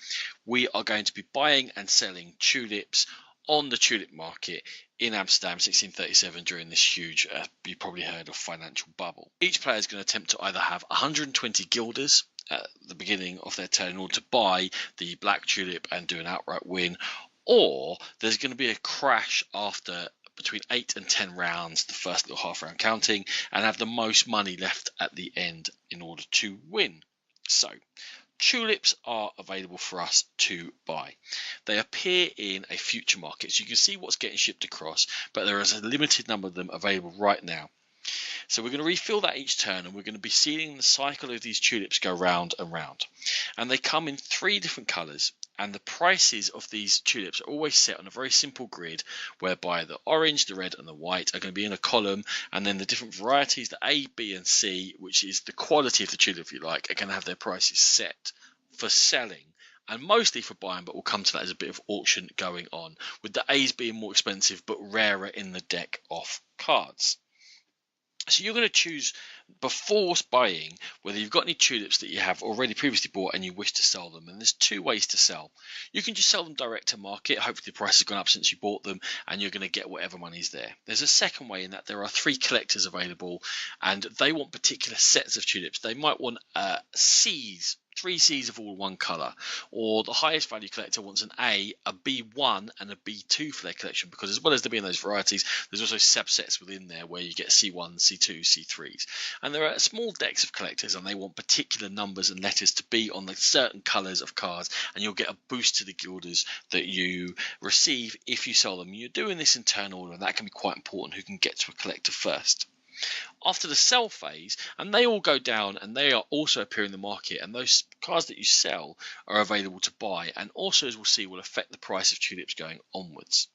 We are going to be buying and selling tulips on the tulip market in Amsterdam 1637 during this huge, you probably heard of, financial bubble. Each player is going to attempt to either have 120 guilders at the beginning of their turn in order to buy the black tulip and do an outright win, or there's going to be a crash after between 8 and 10 rounds, the first little half round counting, and have the most money left at the end in order to win. So tulips are available for us to buy. They appear in a future market, so you can see what's getting shipped across, but there is a limited number of them available right now. So we're going to refill that each turn, and we're going to be seeing the cycle of these tulips go round and round. And they come in 3 different colours, and the prices of these tulips are always set on a very simple grid, whereby the orange, the red and the white are going to be in a column, and then the different varieties, the A, B and C, which is the quality of the tulip if you like, are going to have their prices set for selling and mostly for buying, but we'll come to that as a bit of auction going on, with the A's being more expensive but rarer in the deck of cards. So you're going to choose before buying whether you've got any tulips that you have already previously bought and you wish to sell them. And there's two ways to sell. You can just sell them direct to market. Hopefully the price has gone up since you bought them and you're going to get whatever money's there. There's a second way in that there are 3 collectors available and they want particular sets of tulips. They might want C's, 3 C's of all one colour, or the highest value collector wants an A, a B1 and a B2 for their collection, because as well as there being those varieties, there's also subsets within there where you get C1, C2, C3s. And there are small decks of collectors and they want particular numbers and letters to be on the certain colours of cards, and you'll get a boost to the guilders that you receive if you sell them. You're doing this in turn order, and that can be quite important, who can get to a collector first. After the sell phase, and they all go down and they are also appear in the market, and those cards that you sell are available to buy, and also, as we'll see, will affect the price of tulips going onwards.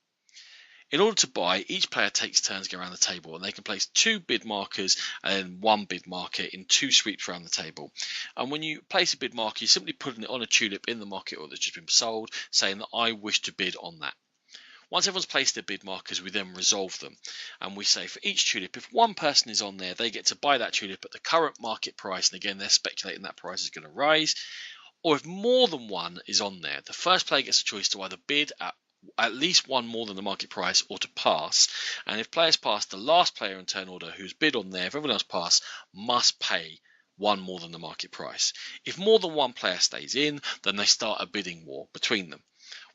In order to buy, each player takes turns going around the table, and they can place 2 bid markers and 1 bid marker in 2 sweeps around the table. And when you place a bid marker, you're simply putting it on a tulip in the market or that's just been sold, saying that I wish to bid on that. Once everyone's placed their bid markers, we then resolve them. And we say for each tulip, if one person is on there, they get to buy that tulip at the current market price. And again, they're speculating that price is going to rise. Or if more than one is on there, the first player gets a choice to either bid at least one more than the market price or to pass. And if players pass, the last player in turn order who's bid on there, if everyone else pass, must pay one more than the market price. If more than one player stays in, then they start a bidding war between them.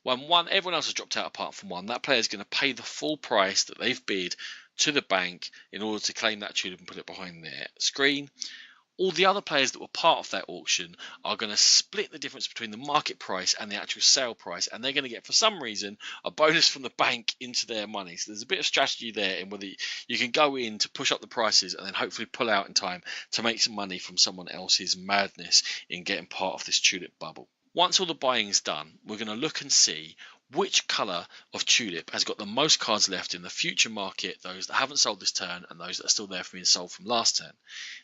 When everyone else has dropped out apart from one, that player is going to pay the full price that they've bid to the bank in order to claim that tulip and put it behind their screen. All the other players that were part of that auction are going to split the difference between the market price and the actual sale price, and they're going to get, for some reason, a bonus from the bank into their money. So there's a bit of strategy there in whether you can go in to push up the prices and then hopefully pull out in time to make some money from someone else's madness in getting part of this tulip bubble. Once all the buying is done, we're going to look and see which colour of tulip has got the most cards left in the future market, those that haven't sold this turn and those that are still there for being sold from last turn.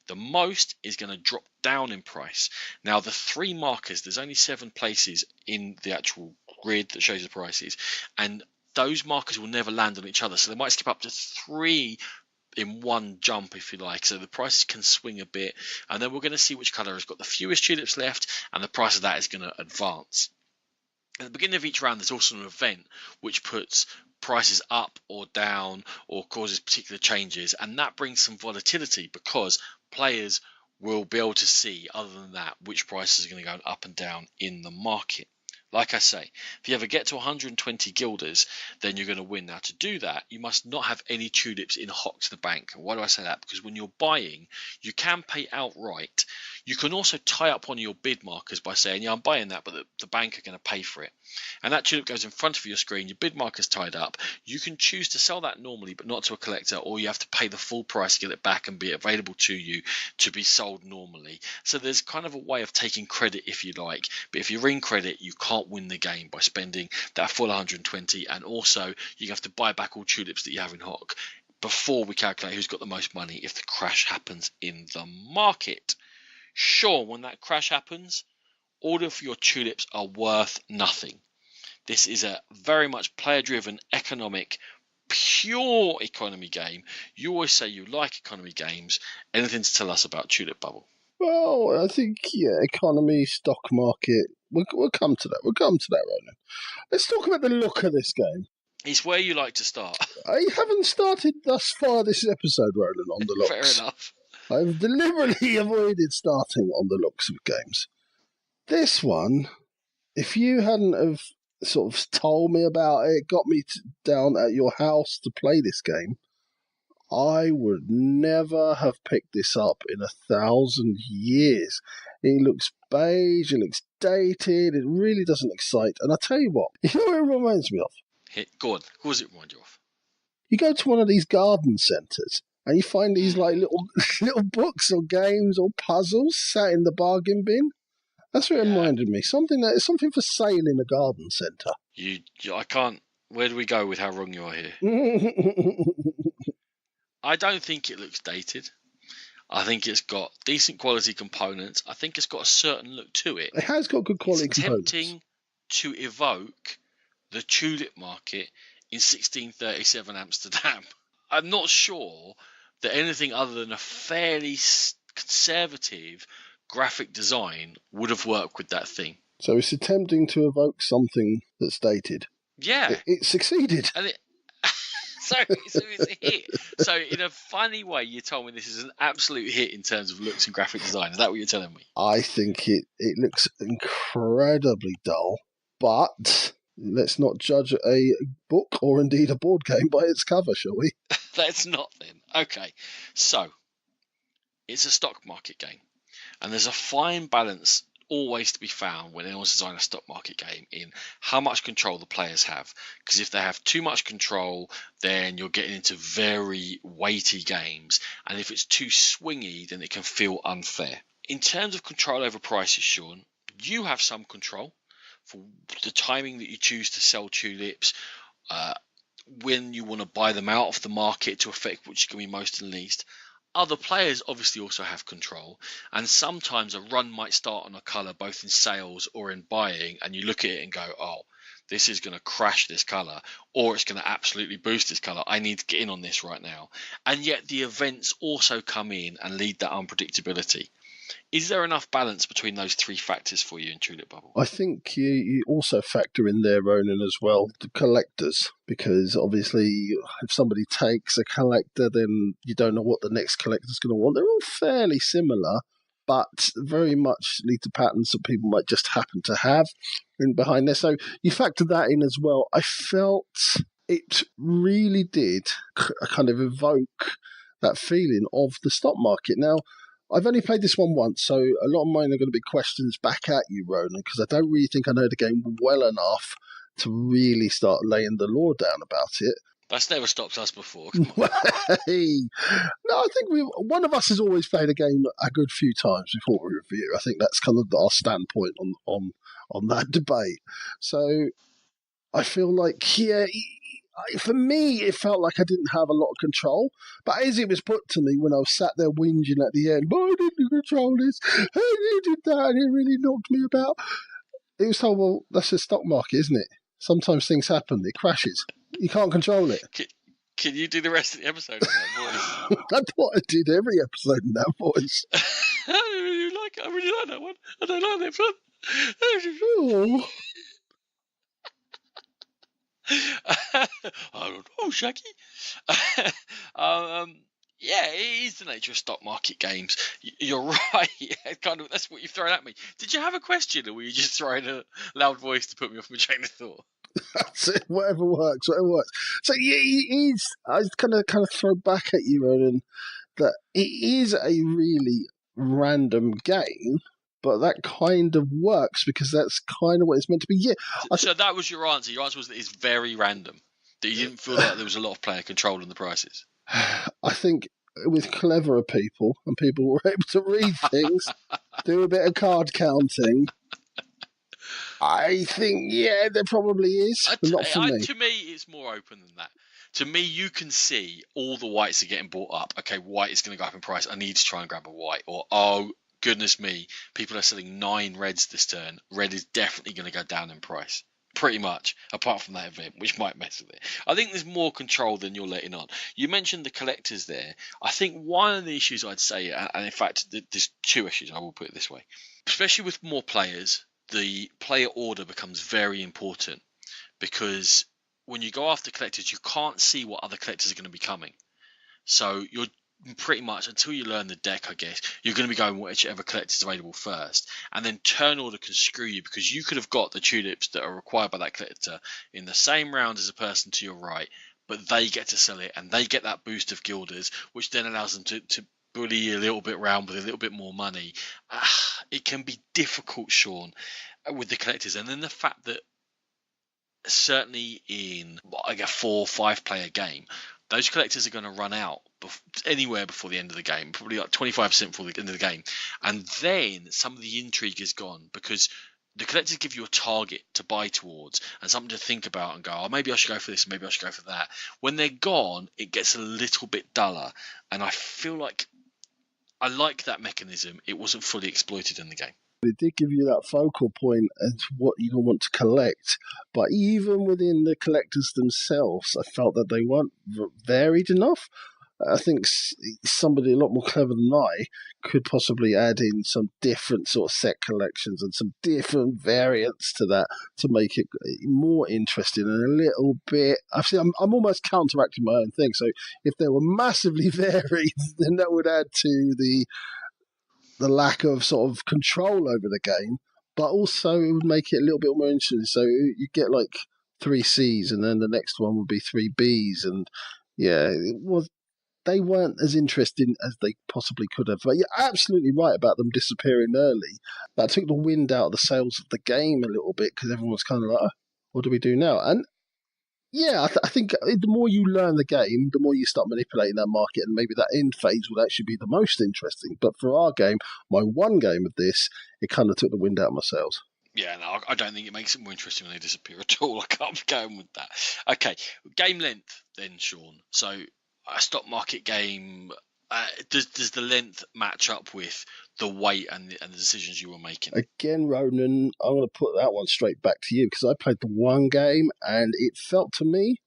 The most is going to drop down in price. Now, the 3 markers, there's only 7 places in the actual grid that shows the prices, and those markers will never land on each other, so they might skip up to 3 in one jump, if you like, so the prices can swing a bit, and then we're going to see which colour has got the fewest tulips left, and the price of that is going to advance. At the beginning of each round, there's also an event which puts prices up or down or causes particular changes, and that brings some volatility because players will be able to see, other than that, which prices are going to go up and down in the market. Like I say, if you ever get to 120 guilders, then you're going to win. Now, to do that, you must not have any tulips in hock to the bank. And why do I say that? Because when you're buying, you can pay outright. You can also tie up one of your bid markers by saying, yeah, I'm buying that, but the bank are going to pay for it. And that tulip goes in front of your screen, your bid marker's tied up. You can choose to sell that normally, but not to a collector, or you have to pay the full price to get it back and be available to you to be sold normally. So there's kind of a way of taking credit, if you like. But if you're in credit, you can't win the game by spending that full 120, and also you have to buy back all tulips that you have in hock before we calculate who's got the most money if the crash happens in the market. Sure, when that crash happens, all of your tulips are worth nothing. This is a very much player-driven, economic, pure economy game. You always say you like economy games. Anything to tell us about Tulip Bubble? Well, I think, economy, stock market, we'll come to that. We'll come to that, Ronan. Let's talk about the look of this game. It's where you like to start. I haven't started thus far this episode, Ronan, on the looks. Fair enough. I've deliberately avoided starting on the looks of games. This one, if you hadn't have sort of told me about it, got me down at your house to play this game, I would never have picked this up in 1,000 years. It looks beige, it looks dated, it really doesn't excite. And I tell you what, you know what it reminds me of? Go on, who does it remind you of? You go to one of these garden centres and you find these like little books or games or puzzles sat in the bargain bin. That's what it reminded me. Something for sale in a garden centre. I can't. Where do we go with how wrong you are here? I don't think it looks dated. I think it's got decent quality components. I think it's got a certain look to it. It has got good quality It's components. attempting to evoke the tulip market in 1637 Amsterdam. I'm not sure that anything other than a fairly conservative graphic design would have worked with that theme. So it's attempting to evoke something that's dated. Yeah. It succeeded. And so it's a hit. So in a funny way, you told me this is an absolute hit in terms of looks and graphic design. Is that what you're telling me? I think it looks incredibly dull, but let's not judge a book or indeed a board game by its cover, shall we? Let's not then. Okay. So it's a stock market game. And there's a fine balance always to be found when anyone's designing a stock market game in how much control the players have. Because if they have too much control, then you're getting into very weighty games. And if it's too swingy, then it can feel unfair. In terms of control over prices, Sean, you have some control for the timing that you choose to sell tulips, when you want to buy them out of the market to affect which can be most and least. Other players obviously also have control, and sometimes a run might start on a colour both in sales or in buying, and you look at it and go, oh, this is going to crash this colour, or it's going to absolutely boost this colour. I need to get in on this right now. And yet the events also come in and lead that unpredictability. Is there enough balance between those three factors for you in Tulip Bubble? I think you also factor in there, Ronan, as well, the collectors, because obviously if somebody takes a collector, then you don't know what the next collector's going to want. They're all fairly similar, but very much lead to patterns that people might just happen to have in behind there. So you factor that in as well. I felt it really did kind of evoke that feeling of the stock market. Now, I've only played this one once, so a lot of mine are going to be questions back at you, Ronan, because I don't really think I know the game well enough to really start laying the law down about it. That's never stopped us before. Hey, no, I think one of us has always played a game a good few times before we review. I think that's kind of our standpoint on that debate. So I feel like, yeah, for me, it felt like I didn't have a lot of control. But as it was put to me when I was sat there whinging at the end, why didn't you control this? How you did that? And it really knocked me about. It was told, well, that's the stock market, isn't it? Sometimes things happen. It crashes. You can't control it. Can you do the rest of the episode in that voice? I thought I did every episode in that voice. I really like that one. I don't like that one. I don't know, Shaggy. Yeah, it is the nature of stock market games. You're right. Yeah, kind of. That's what you've thrown at me. Did you have a question, or were you just throwing a loud voice to put me off my chain of thought? That's it. Whatever works. So yeah, it is. I kind of throw back at you, Ronan, that it is a really random game. But that kind of works because that's kind of what it's meant to be. Yeah. So that was your answer. Your answer was that it's very random. That you didn't feel like there was a lot of player control in the prices. I think with cleverer people and people who were able to read things, do a bit of card counting. I think, yeah, there probably is. But not for me. To me, it's more open than that. To me, you can see all the whites are getting bought up. Okay, white is going to go up in price. I need to try and grab a white. Or, oh, goodness me, people are selling 9 reds this turn. Red is definitely going to go down in price. Pretty much, apart from that event, which might mess with it. I think there's more control than you're letting on. You mentioned the collectors there. I think one of the issues I'd say, and in fact, there's 2 issues, I will put it this way. Especially with more players, the player order becomes very important, because when you go after collectors, you can't see what other collectors are going to be coming. So you're pretty much, until you learn the deck, I guess, you're going to be going whichever collector is available first. And then turn order can screw you, because you could have got the tulips that are required by that collector in the same round as a person to your right, but they get to sell it and they get that boost of guilders, which then allows them to bully you a little bit around with a little bit more money. It can be difficult, Sean, with the collectors. And then the fact that certainly in like a 4 or 5 player game, those collectors are going to run out anywhere before the end of the game, probably like 25% before the end of the game. And then some of the intrigue is gone, because the collectors give you a target to buy towards and something to think about and go, oh, maybe I should go for this, maybe I should go for that. When they're gone, it gets a little bit duller. And I feel like I like that mechanism. It wasn't fully exploited in the game. It did give you that focal point as to what you want to collect, but even within the collectors themselves, I felt that they weren't varied enough. I think somebody a lot more clever than I could possibly add in some different sort of set collections and some different variants to that to make it more interesting and a little bit. I'm almost counteracting my own thing. So if they were massively varied, then that would add to the lack of sort of control over the game, but also it would make it a little bit more interesting. So you get like 3Cs, and then the next one would be 3Bs, and yeah, they weren't as interesting as they possibly could have. But you're absolutely right about them disappearing early. That took the wind out of the sails of the game a little bit because everyone was kind of like, oh, what do we do now? And yeah, I think the more you learn the game, the more you start manipulating that market, and maybe that end phase would actually be the most interesting. But for our game, my one game of this, it kind of took the wind out of my sails. Yeah, no, I don't think it makes it more interesting when they disappear at all. I can't be going with that. Okay, game length then, Sean. So a stock market game, does the length match up with the weight and the decisions you were making? Again, Ronan, I'm going to put that one straight back to you because I played the one game and it felt to me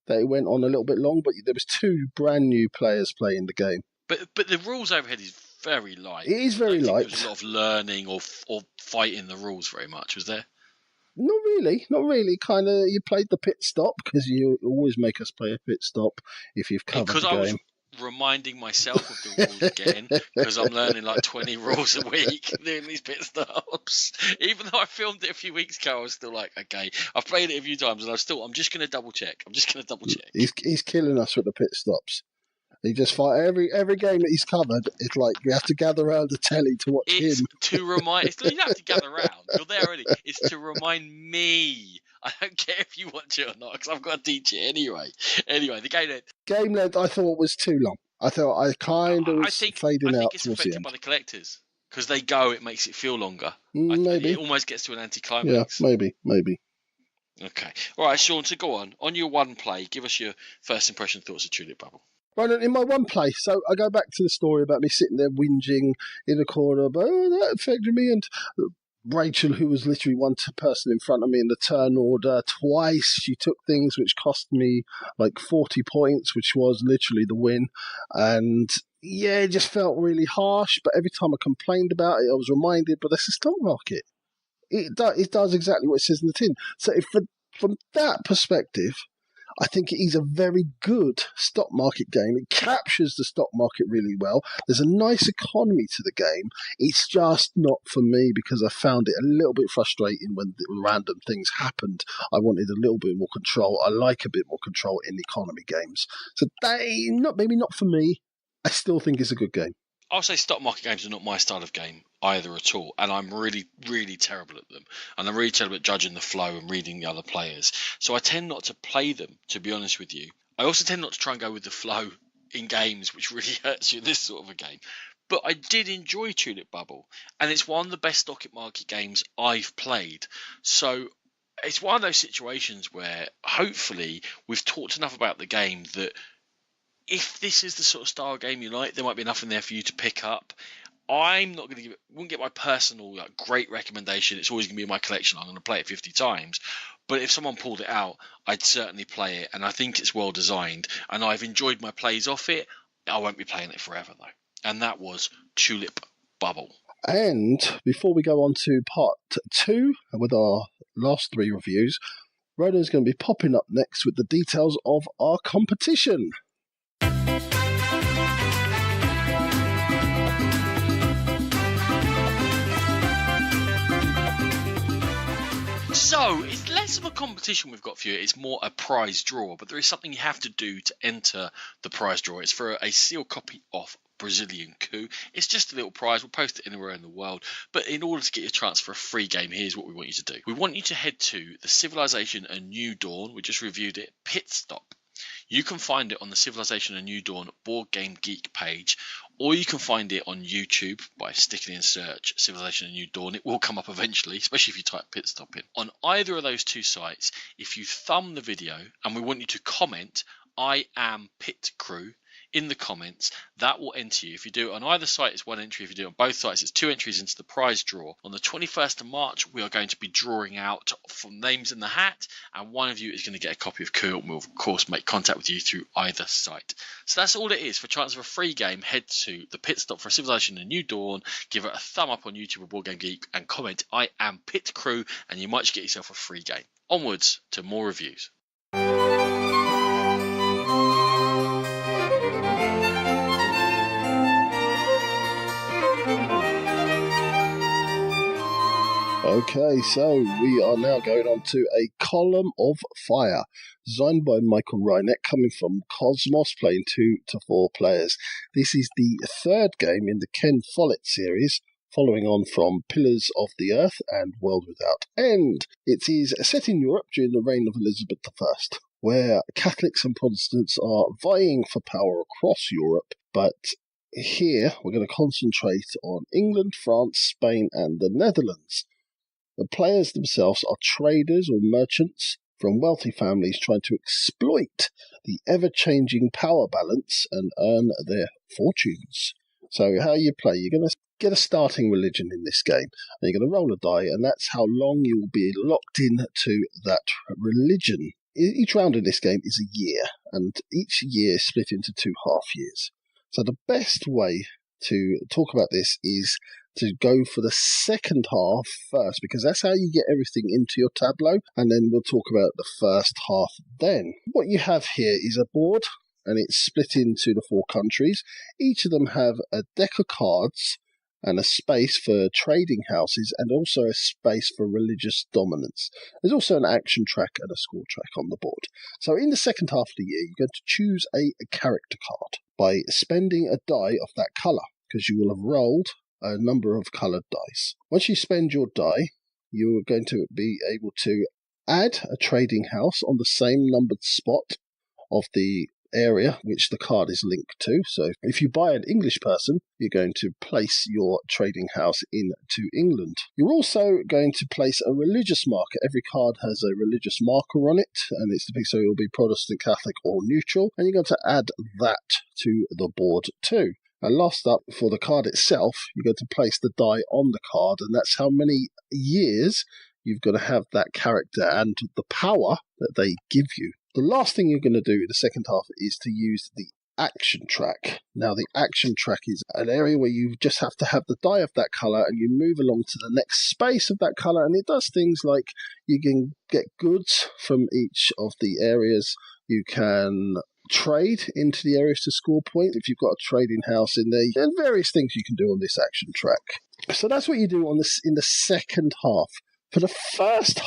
that it went on a little bit long, but there was 2 brand new players playing the game. But the rules overhead is very light. It is very light. There was a lot of learning or fighting the rules very much, was there? Not really. Kind of, you played the pit stop because you always make us play a pit stop if you've covered the game. I was reminding myself of the rules again because I'm learning like 20 rules a week doing these pit stops. Even though I filmed it a few weeks ago, I was still like, okay, I've played it a few times and I'm just going to double check. He's killing us with the pit stops. He just fight every game that he's covered. It's like you have to gather around the telly to watch him. To remind. You don't have to gather around. You're there already. It's to remind me. I don't care if you watch it or not because I've got to teach it anyway. Anyway, the game length I thought was too long. I thought I kind of was fading out. I think it's affected by the collectors because they go. It makes it feel longer. Maybe it almost gets to an anticlimax. Yeah, maybe. Okay. All right, Sean. So go on your one play. Give us your first impression thoughts of Tulip Bubble. Right, in my one play, so I go back to the story about me sitting there whinging in the corner, but that affected me, and Rachel, who was literally one person in front of me in the turn order, twice she took things which cost me like 40 points, which was literally the win, and yeah, it just felt really harsh, but every time I complained about it, I was reminded, but that's the stock market. It does exactly what it says in the tin. So from that perspective, I think it is a very good stock market game. It captures the stock market really well. There's a nice economy to the game. It's just not for me because I found it a little bit frustrating when random things happened. I wanted a little bit more control. I like a bit more control in economy games. So maybe not for me. I still think it's a good game. I'll say stock market games are not my style of game either at all, and I'm really, really terrible at them. And I'm really terrible at judging the flow and reading the other players. So I tend not to play them, to be honest with you. I also tend not to try and go with the flow in games, which really hurts you in this sort of a game. But I did enjoy Tulip Bubble, and it's one of the best stock market games I've played. So it's one of those situations where hopefully we've talked enough about the game that if this is the sort of style game you like, there might be enough in there for you to pick up. I'm not going to wouldn't get my personal great recommendation. It's always going to be in my collection. I'm going to play it 50 times. But if someone pulled it out, I'd certainly play it. And I think it's well designed. And I've enjoyed my plays off it. I won't be playing it forever, though. And that was Tulip Bubble. And before we go on to part 2 with our last 3 reviews, Ronan's going to be popping up next with the details of our competition. So, it's less of a competition we've got for you. It's more a prize draw, but there is something you have to do to enter the prize draw. It's for a sealed copy of Brazilian Coup. It's just a little prize. We'll post it anywhere in the world. But in order to get your chance for a free game, here's what we want you to do. We want you to head to the Civilization A New Dawn. We just reviewed it. Pit Stop. You can find it on the Civilization A New Dawn Board Game Geek page, or you can find it on YouTube by sticking in search Civilization A New Dawn. It will come up eventually, especially if you type Pit Stop in. On either of those 2 sites, if you thumb the video, and we want you to comment, I am Pit Crew, in the comments. That will enter you. If you do it on either site, it's 1 entry. If you do it on both sites, it's 2 entries into the prize draw. On the 21st of March, we are going to be drawing out from names in the hat, and one of you is going to get a copy of Cool. We'll, of course, make contact with you through either site. So that's all it is. For chance of a free game, head to the Pit Stop for Civilization A New Dawn, give it a thumb up on YouTube or Board Game Geek, and comment, "I am Pit Crew," and you might just get yourself a free game. Onwards to more reviews. Okay, so we are now going on to A Column of Fire, designed by Michael Reinert, coming from Cosmos, playing 2 to 4 players. This is the third game in the Ken Follett series, following on from Pillars of the Earth and World Without End. It is set in Europe during the reign of Elizabeth I, where Catholics and Protestants are vying for power across Europe, but here we're going to concentrate on England, France, Spain, and the Netherlands. The players themselves are traders or merchants from wealthy families trying to exploit the ever-changing power balance and earn their fortunes. So how you play, you're going to get a starting religion in this game, and you're going to roll a die, and that's how long you will be locked into that religion. Each round in this game is a year, and each year is split into 2 half years. So the best way to talk about this is to go for the second half first, because that's how you get everything into your tableau, and then we'll talk about the first half then. What you have here is a board, and it's split into the 4 countries. Each of them have a deck of cards and a space for trading houses, and also a space for religious dominance. There's also an action track and a score track on the board. So in the second half of the year, you're going to choose a character card by spending a die of that colour, because you will have rolled a number of coloured dice. Once you spend your die, you're going to be able to add a trading house on the same numbered spot of the area which the card is linked to. So if you buy an English person, you're going to place your trading house into England. You're also going to place a religious marker. Every card has a religious marker on it, and it's depicted, so it'll be Protestant, Catholic, or neutral, and you're going to add that to the board too. And last up, for the card itself, you're going to place the die on the card, and that's how many years you've got to have that character and the power that they give you. The last thing you're going to do in the second half is to use the action track. Now, the action track is an area where you just have to have the die of that colour, and you move along to the next space of that colour, and it does things like you can get goods from each of the areas. You can trade into the areas to score points if you've got a trading house in there, and various things you can do on this action track. So that's what you do on this in the second half. For the first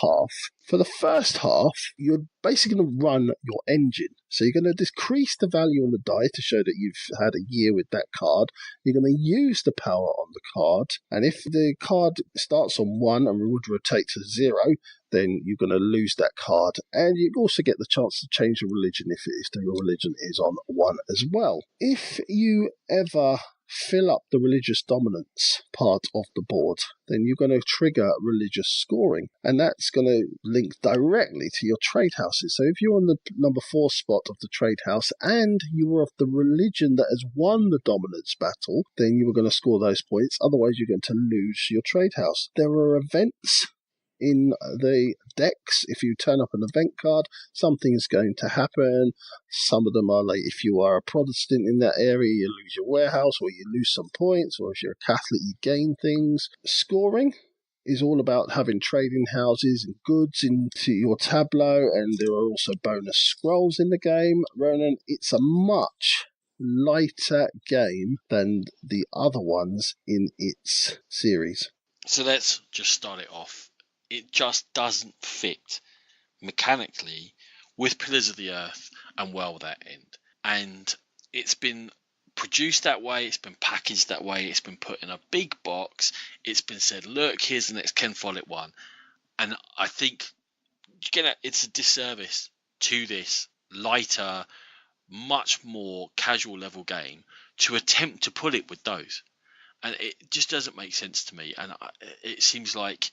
half, you're basically going to run your engine. So you're going to decrease the value on the die to show that you've had a year with that card. You're going to use the power on the card, and if the card starts on 1 and would rotate to 0, then you're going to lose that card. And you also get the chance to change your religion if the religion is on 1 as well. If you ever fill up the religious dominance part of the board, then you're going to trigger religious scoring, and that's going to link directly to your trade houses. So if you're on the number 4 spot of the trade house and you were of the religion that has won the dominance battle, then you are going to score those points. Otherwise, you're going to lose your trade house. There are events in the decks. If you turn up an event card, something is going to happen. Some of them are like, if you are a Protestant in that area, you lose your warehouse, or you lose some points, or if you're a Catholic, you gain things. Scoring is all about having trading houses and goods into your tableau, and there are also bonus scrolls in the game. Ronan, it's a much lighter game than the other ones in its series. So let's just start it off. It just doesn't fit mechanically with Pillars of the Earth and World Without End. And it's been produced that way, it's been packaged that way, it's been put in a big box, it's been said, look, here's the next Ken Follett one. And I think it's a disservice to this lighter, much more casual level game to attempt to put it with those. And it just doesn't make sense to me. And it seems like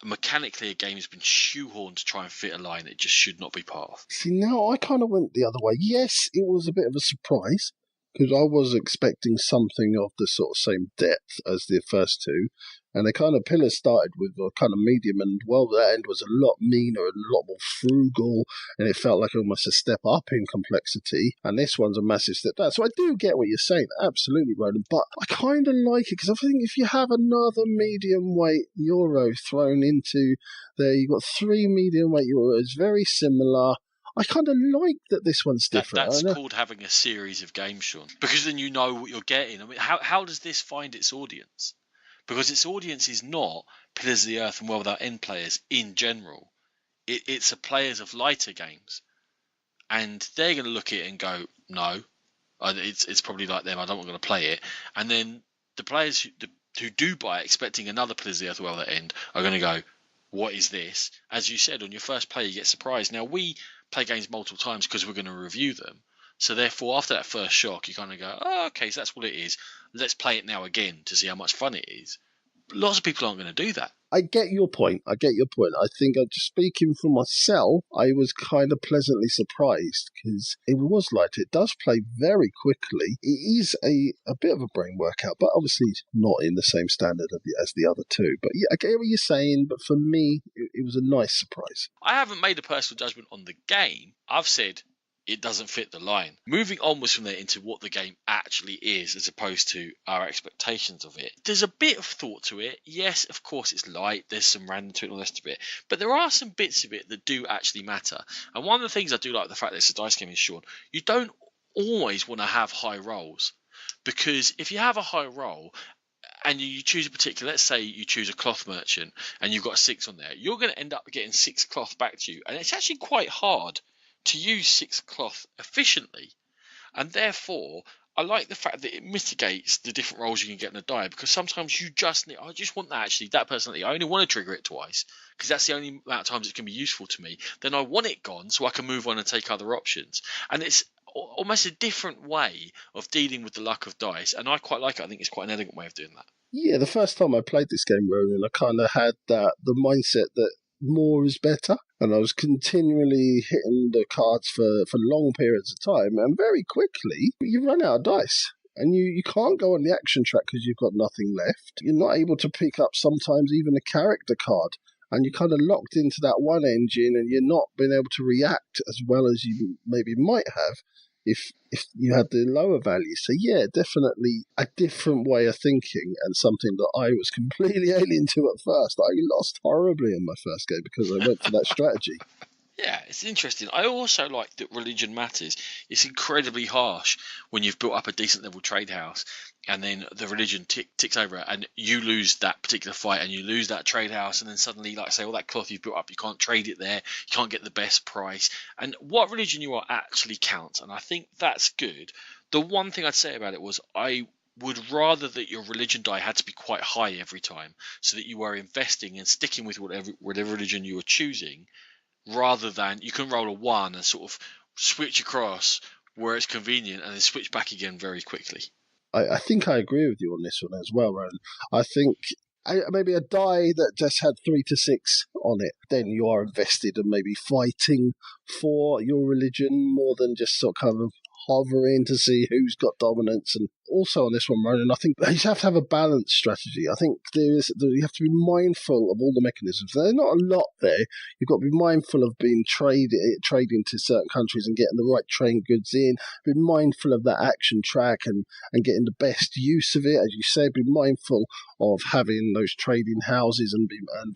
mechanically a game has been shoehorned to try and fit a line it just should not be part of. See, now I kind of went the other way. Yes, it was a bit of a surprise because I was expecting something of the sort of same depth as the first two. And the kind of pillars started with a kind of medium, and well, that end was a lot meaner and a lot more frugal, and it felt like almost a step up in complexity. And this one's a massive step down. So I do get what you're saying, absolutely, Roland. But I kind of like it because I think if you have another medium weight euro thrown into there, you've got 3 medium weight euros, very similar. I kind of like that this one's different. That's called having a series of games, Sean, because then you know what you're getting. I mean, how does this find its audience? Because its audience is not Pillars of the Earth and World Without End players in general. It's a players of lighter games, and they're going to look at it and go, no, it's probably like them. I don't want to play it. And then the players who do buy it, expecting another Pillars of the Earth World Without End, are going to go, what is this? As you said, on your first play, you get surprised. Now, we play games multiple times because we're going to review them. So therefore, after that first shock, you kind of go, oh, okay, so that's what it is. Let's play it now again to see how much fun it is. Lots of people aren't going to do that. I get your point. I think, just speaking for myself, I was kind of pleasantly surprised because it was light. It does play very quickly. It is a bit of a brain workout, but obviously not in the same standard as the other two. But yeah, I get what you're saying, but for me, it was a nice surprise. I haven't made a personal judgment on the game. I've said it doesn't fit the line. Moving onwards from there into what the game actually is, as opposed to our expectations of it. There's a bit of thought to it. Yes, of course it's light. There's some random to it and all the rest of it. But there are some bits of it that do actually matter. And one of the things I do like the fact that it's a dice game is, Sean, you don't always want to have high rolls. Because if you have a high roll, and you choose a particular, let's say you choose a cloth merchant and you've got a 6 on there, you're going to end up getting 6 cloth back to you. And it's actually quite hard to use 6 cloth efficiently, and therefore I like the fact that it mitigates the different rolls you can get in a die, because sometimes you just need, I just want that personally, I only want to trigger it twice because that's the only amount of times it can be useful to me. Then I want it gone so I can move on and take other options, and it's almost a different way of dealing with the luck of dice, and I quite like it. I think it's quite an elegant way of doing that. Yeah, the first time I played this game, Ronan, I kind of had the mindset that more is better, and I was continually hitting the cards for long periods of time, and very quickly you run out of dice. And you can't go on the action track because you've got nothing left. You're not able to pick up sometimes even a character card. And you're kind of locked into that one engine, and you're not being able to react as well as you maybe might have if you had the lower value. So yeah, definitely a different way of thinking, and something that I was completely alien to at first. I lost horribly in my first game because I went for that strategy. Yeah, it's interesting. I also like that religion matters. It's incredibly harsh when you've built up a decent level trade house and then the religion ticks over and you lose that particular fight and you lose that trade house, and then suddenly, like I say, all that cloth you've built up, you can't trade it there, you can't get the best price. And what religion you are actually counts, and I think that's good. The one thing I'd say about it was I would rather that your religion die had to be quite high every time, so that you were investing and sticking with whatever religion you were choosing, rather than you can roll a 1 and sort of switch across where it's convenient and then switch back again very quickly. I think I agree with you on this one as well, Ronan. I think maybe a die that just had 3 to 6 on it, then you are invested and maybe fighting for your religion more than just sort of kind of hovering to see who's got dominance. And also on this one, Ronan, I think you have to have a balanced strategy. I think you have to be mindful of all the mechanisms. There's not a lot there. You've got to be mindful of being trading to certain countries and getting the right trade goods in. Be mindful of that action track and getting the best use of it. As you say, be mindful of having those trading houses and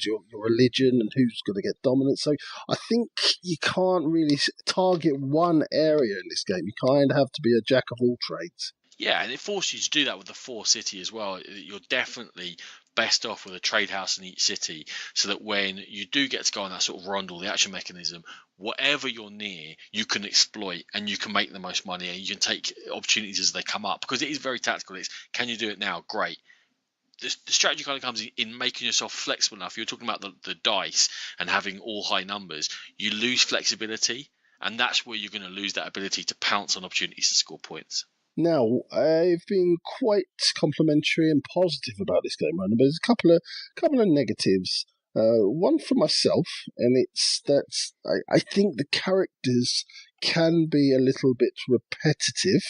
your religion and who's going to get dominance. So I think you can't really target one area in this game. You kind of have to be a jack of all trades. Yeah, and it forces you to do that with the 4 city as well. You're definitely best off with a trade house in each city, so that when you do get to go on that sort of rondel, the action mechanism, whatever you're near, you can exploit and you can make the most money and you can take opportunities as they come up, because it is very tactical. It's, can you do it now? Great. The strategy kind of comes in making yourself flexible enough. You're talking about the dice and having all high numbers. You lose flexibility, and that's where you're going to lose that ability to pounce on opportunities to score points. Now, I've been quite complimentary and positive about this game, Ronan, but there's a couple of negatives. One for myself, and it's that I think the characters can be a little bit repetitive.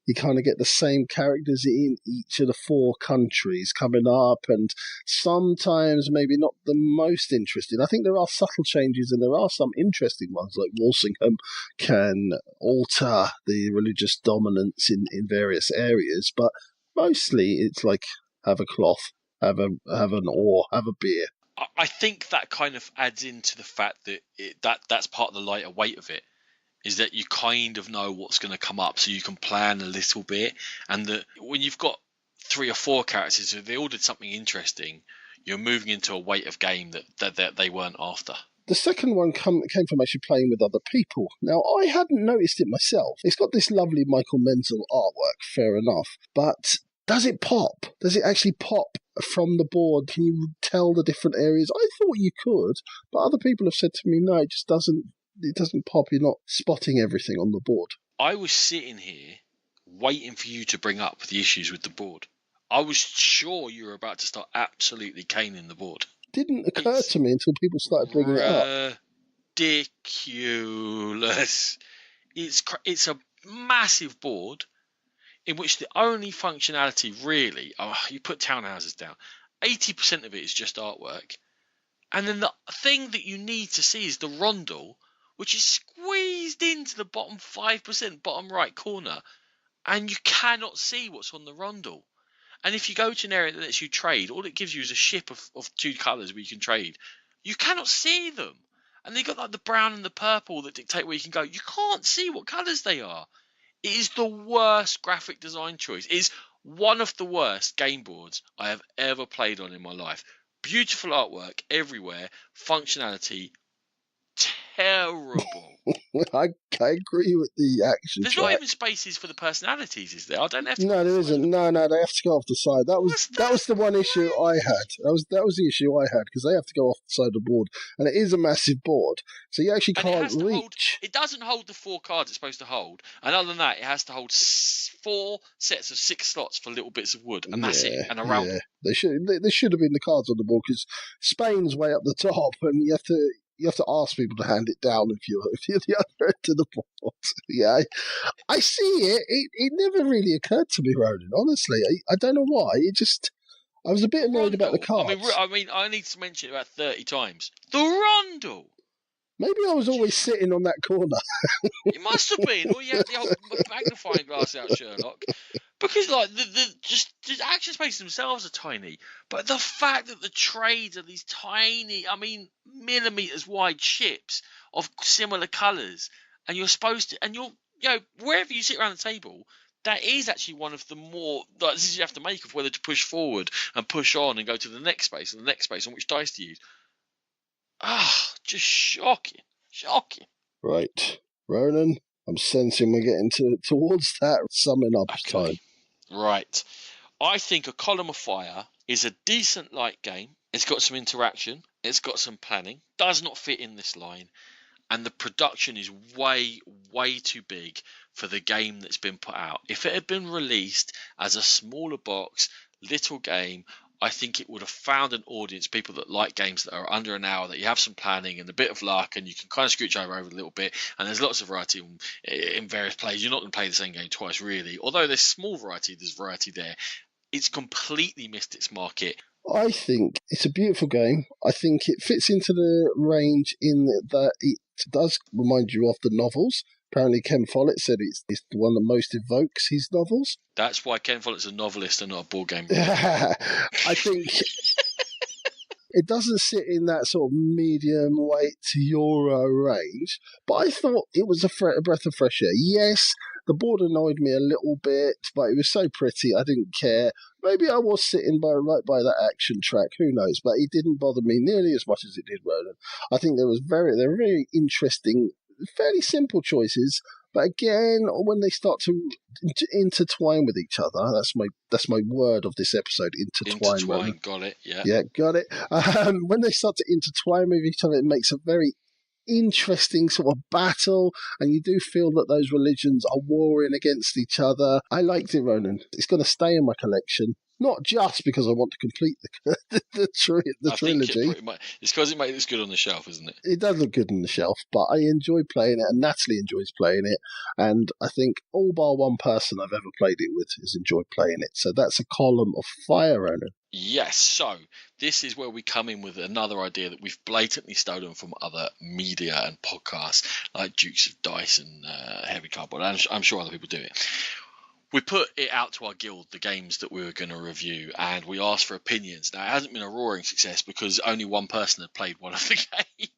You kind of get the same characters in each of the 4 countries coming up, and sometimes maybe not the most interesting. I think there are subtle changes, and there are some interesting ones, like Walsingham can alter the religious dominance in various areas, but mostly it's like have a cloth, have an oar, have a beer. I think that kind of adds into the fact that that's part of the lighter weight of it, is that you kind of know what's going to come up, so you can plan a little bit. And that when you've got 3 or 4 characters, if they all did something interesting, you're moving into a weight of game that they weren't after. The second one came from actually playing with other people. Now, I hadn't noticed it myself. It's got this lovely Michael Menzel artwork, fair enough, but does it pop? Does it actually pop from the board? Can you tell the different areas? I thought you could, but other people have said to me, no, it just doesn't. It doesn't pop. You're not spotting everything on the board. I was sitting here waiting for you to bring up the issues with the board. I was sure you were about to start absolutely caning the board. Didn't occur to me until people started bringing it up. Ridiculous. It's a massive board in which the only functionality really, you put townhouses down, 80% of it is just artwork. And then the thing that you need to see is the rondel, which is squeezed into the bottom 5%, bottom right corner, and you cannot see what's on the rondel. And if you go to an area that lets you trade, all it gives you is a ship of 2 colours where you can trade. You cannot see them. And they've got like the brown and the purple that dictate where you can go. You can't see what colours they are. It is the worst graphic design choice. It is one of the worst game boards I have ever played on in my life. Beautiful artwork everywhere, functionality terrible. I agree with the action. There's not even spaces for the personalities, is there? I don't have to. No, there isn't. No, they have to go off the side. That was the one issue I had. That was the issue I had, because they have to go off the side of the board, and it is a massive board, so you actually can't reach. It doesn't hold the 4 cards it's supposed to hold, and other than that, it has to hold 4 sets of 6 slots for little bits of wood, and that's it, and a round. Yeah. There should have been the cards on the board, because Spain's way up the top, and you have to ask people to hand it down if you're the other end of the board. Yeah, I see it. It never really occurred to me, Ronan. Honestly, I don't know why. I was a bit annoyed about the cards. I mean, I need to mention it about 30 times. The Rondel. Maybe I was always sitting on that corner. It must have been. Or you had the old magnifying glass out, Sherlock. Because like the action spaces themselves are tiny, but the fact that the trades are these tiny, millimeters wide ships of similar colours, and you're supposed to, and wherever you sit around the table, that is actually one of the more decisions you have to make of whether to push forward and push on and go to the next space and the next space and which dice to use. Just shocking. Right, Ronan, I'm sensing we're getting towards that summing up time. Right. I think A Column of Fire is a decent light game. It's got some interaction. It's got some planning. Does not fit in this line. And the production is way, way too big for the game that's been put out. If it had been released as a smaller box, little game, I think it would have found an audience, people that like games that are under an hour, that you have some planning and a bit of luck, and you can kind of scooch over a little bit, and there's lots of variety in various plays. You're not going to play the same game twice, really. Although there's small variety, there's variety there. It's completely missed its market. I think it's a beautiful game. I think it fits into the range in that it does remind you of the novels. Apparently Ken Follett said it's the one that most evokes his novels. That's why Ken Follett's a novelist and not a board game. I think it doesn't sit in that sort of medium weight euro range, but I thought it was a breath of fresh air. Yes, the board annoyed me a little bit, but it was so pretty, I didn't care. Maybe I was sitting right by that action track, who knows, but it didn't bother me nearly as much as it did Ronan. I think there were very interesting, fairly simple choices, but again, when they start to intertwine with each other, that's my word of this episode, intertwine. Got it. Yeah, got it. When they start to intertwine with each other, it makes a very interesting sort of battle, and you do feel that those religions are warring against each other. I liked it, Ronan. It's going to stay in my collection. Not just because I want to complete the I think trilogy. it pretty much it's because it looks good on the shelf, isn't it? It does look good on the shelf, but I enjoy playing it, and Natalie enjoys playing it, and I think all bar one person I've ever played it with has enjoyed playing it. So that's a column of fire, Ronan. Yes, so this is where we come in with another idea that we've blatantly stolen from other media and podcasts like Dukes of Dice and Heavy Cardboard. I'm sure other people do it. We put it out to our guild, the games that we were going to review, and we asked for opinions. Now, it hasn't been a roaring success because only one person had played one of the games.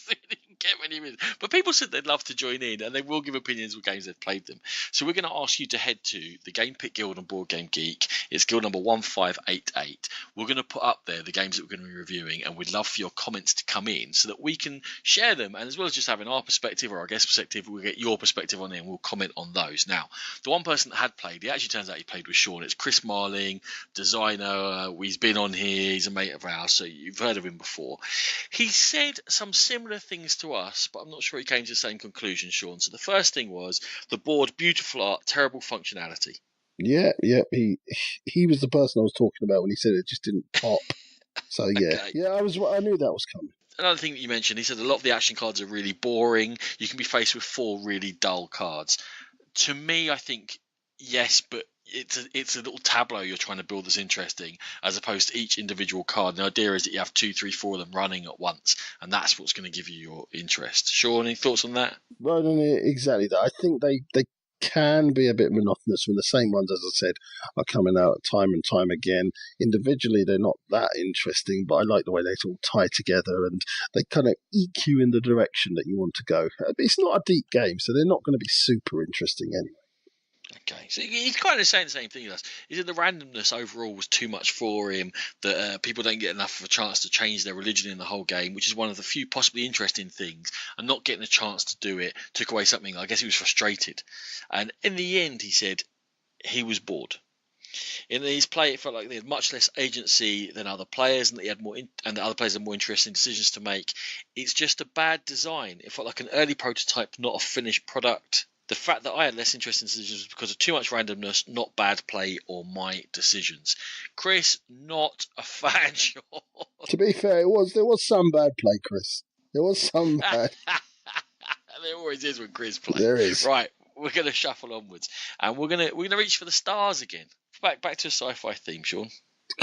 We didn't get many wins. But people said they'd love to join in, and they will give opinions of games they've played them. So we're going to ask you to head to the Game Pit Guild on Board Game Geek. It's guild number 1588. We're going to put up there the games that we're going to be reviewing, and we'd love for your comments to come in so that we can share them. And as well as just having our perspective or our guest perspective, we'll get your perspective on it, and we'll comment on those. Now, the one person that had played, it actually turns out he played with Sean. It's Chris Marling, designer. He's been on here. He's a mate of ours, so you've heard of him before. He said some similar things to us, but I'm not sure he came to the same conclusion, Sean. So the first thing was the board, beautiful art, terrible functionality. Yeah. He was the person I was talking about when he said it just didn't pop. So yeah, Okay. yeah, I knew that was coming. Another thing that you mentioned, he said a lot of the action cards are really boring. You can be faced with 4 really dull cards. To me, I think yes, but it's a little tableau you're trying to build that's interesting, as opposed to each individual card. The idea is that you have 2, 3, 4 of them running at once, and that's what's going to give you your interest. Sean, any thoughts on that? Right, exactly that. I think they can be a bit monotonous when the same ones, as I said, are coming out time and time again. Individually, they're not that interesting, but I like the way they all tie together and they kind of eke you in the direction that you want to go. It's not a deep game, so they're not going to be super interesting anyway. Okay, so he's kind of saying the same thing as us. He said the randomness overall was too much for him, that people don't get enough of a chance to change their religion in the whole game, which is one of the few possibly interesting things, and not getting a chance to do it took away something. I guess he was frustrated. And in the end, he said he was bored. In his play, it felt like they had much less agency than other players, and that he had and the other players had more interesting decisions to make. It's just a bad design. It felt like an early prototype, not a finished product. The fact that I had less interesting decisions was because of too much randomness, not bad play or my decisions. Chris, not a fan, Sean. To be fair, there was some bad play, Chris. There was some bad. There always is when Chris plays. There is. Right, we're going to shuffle onwards, and we're going to reach for the stars again. Back to a sci-fi theme, Sean.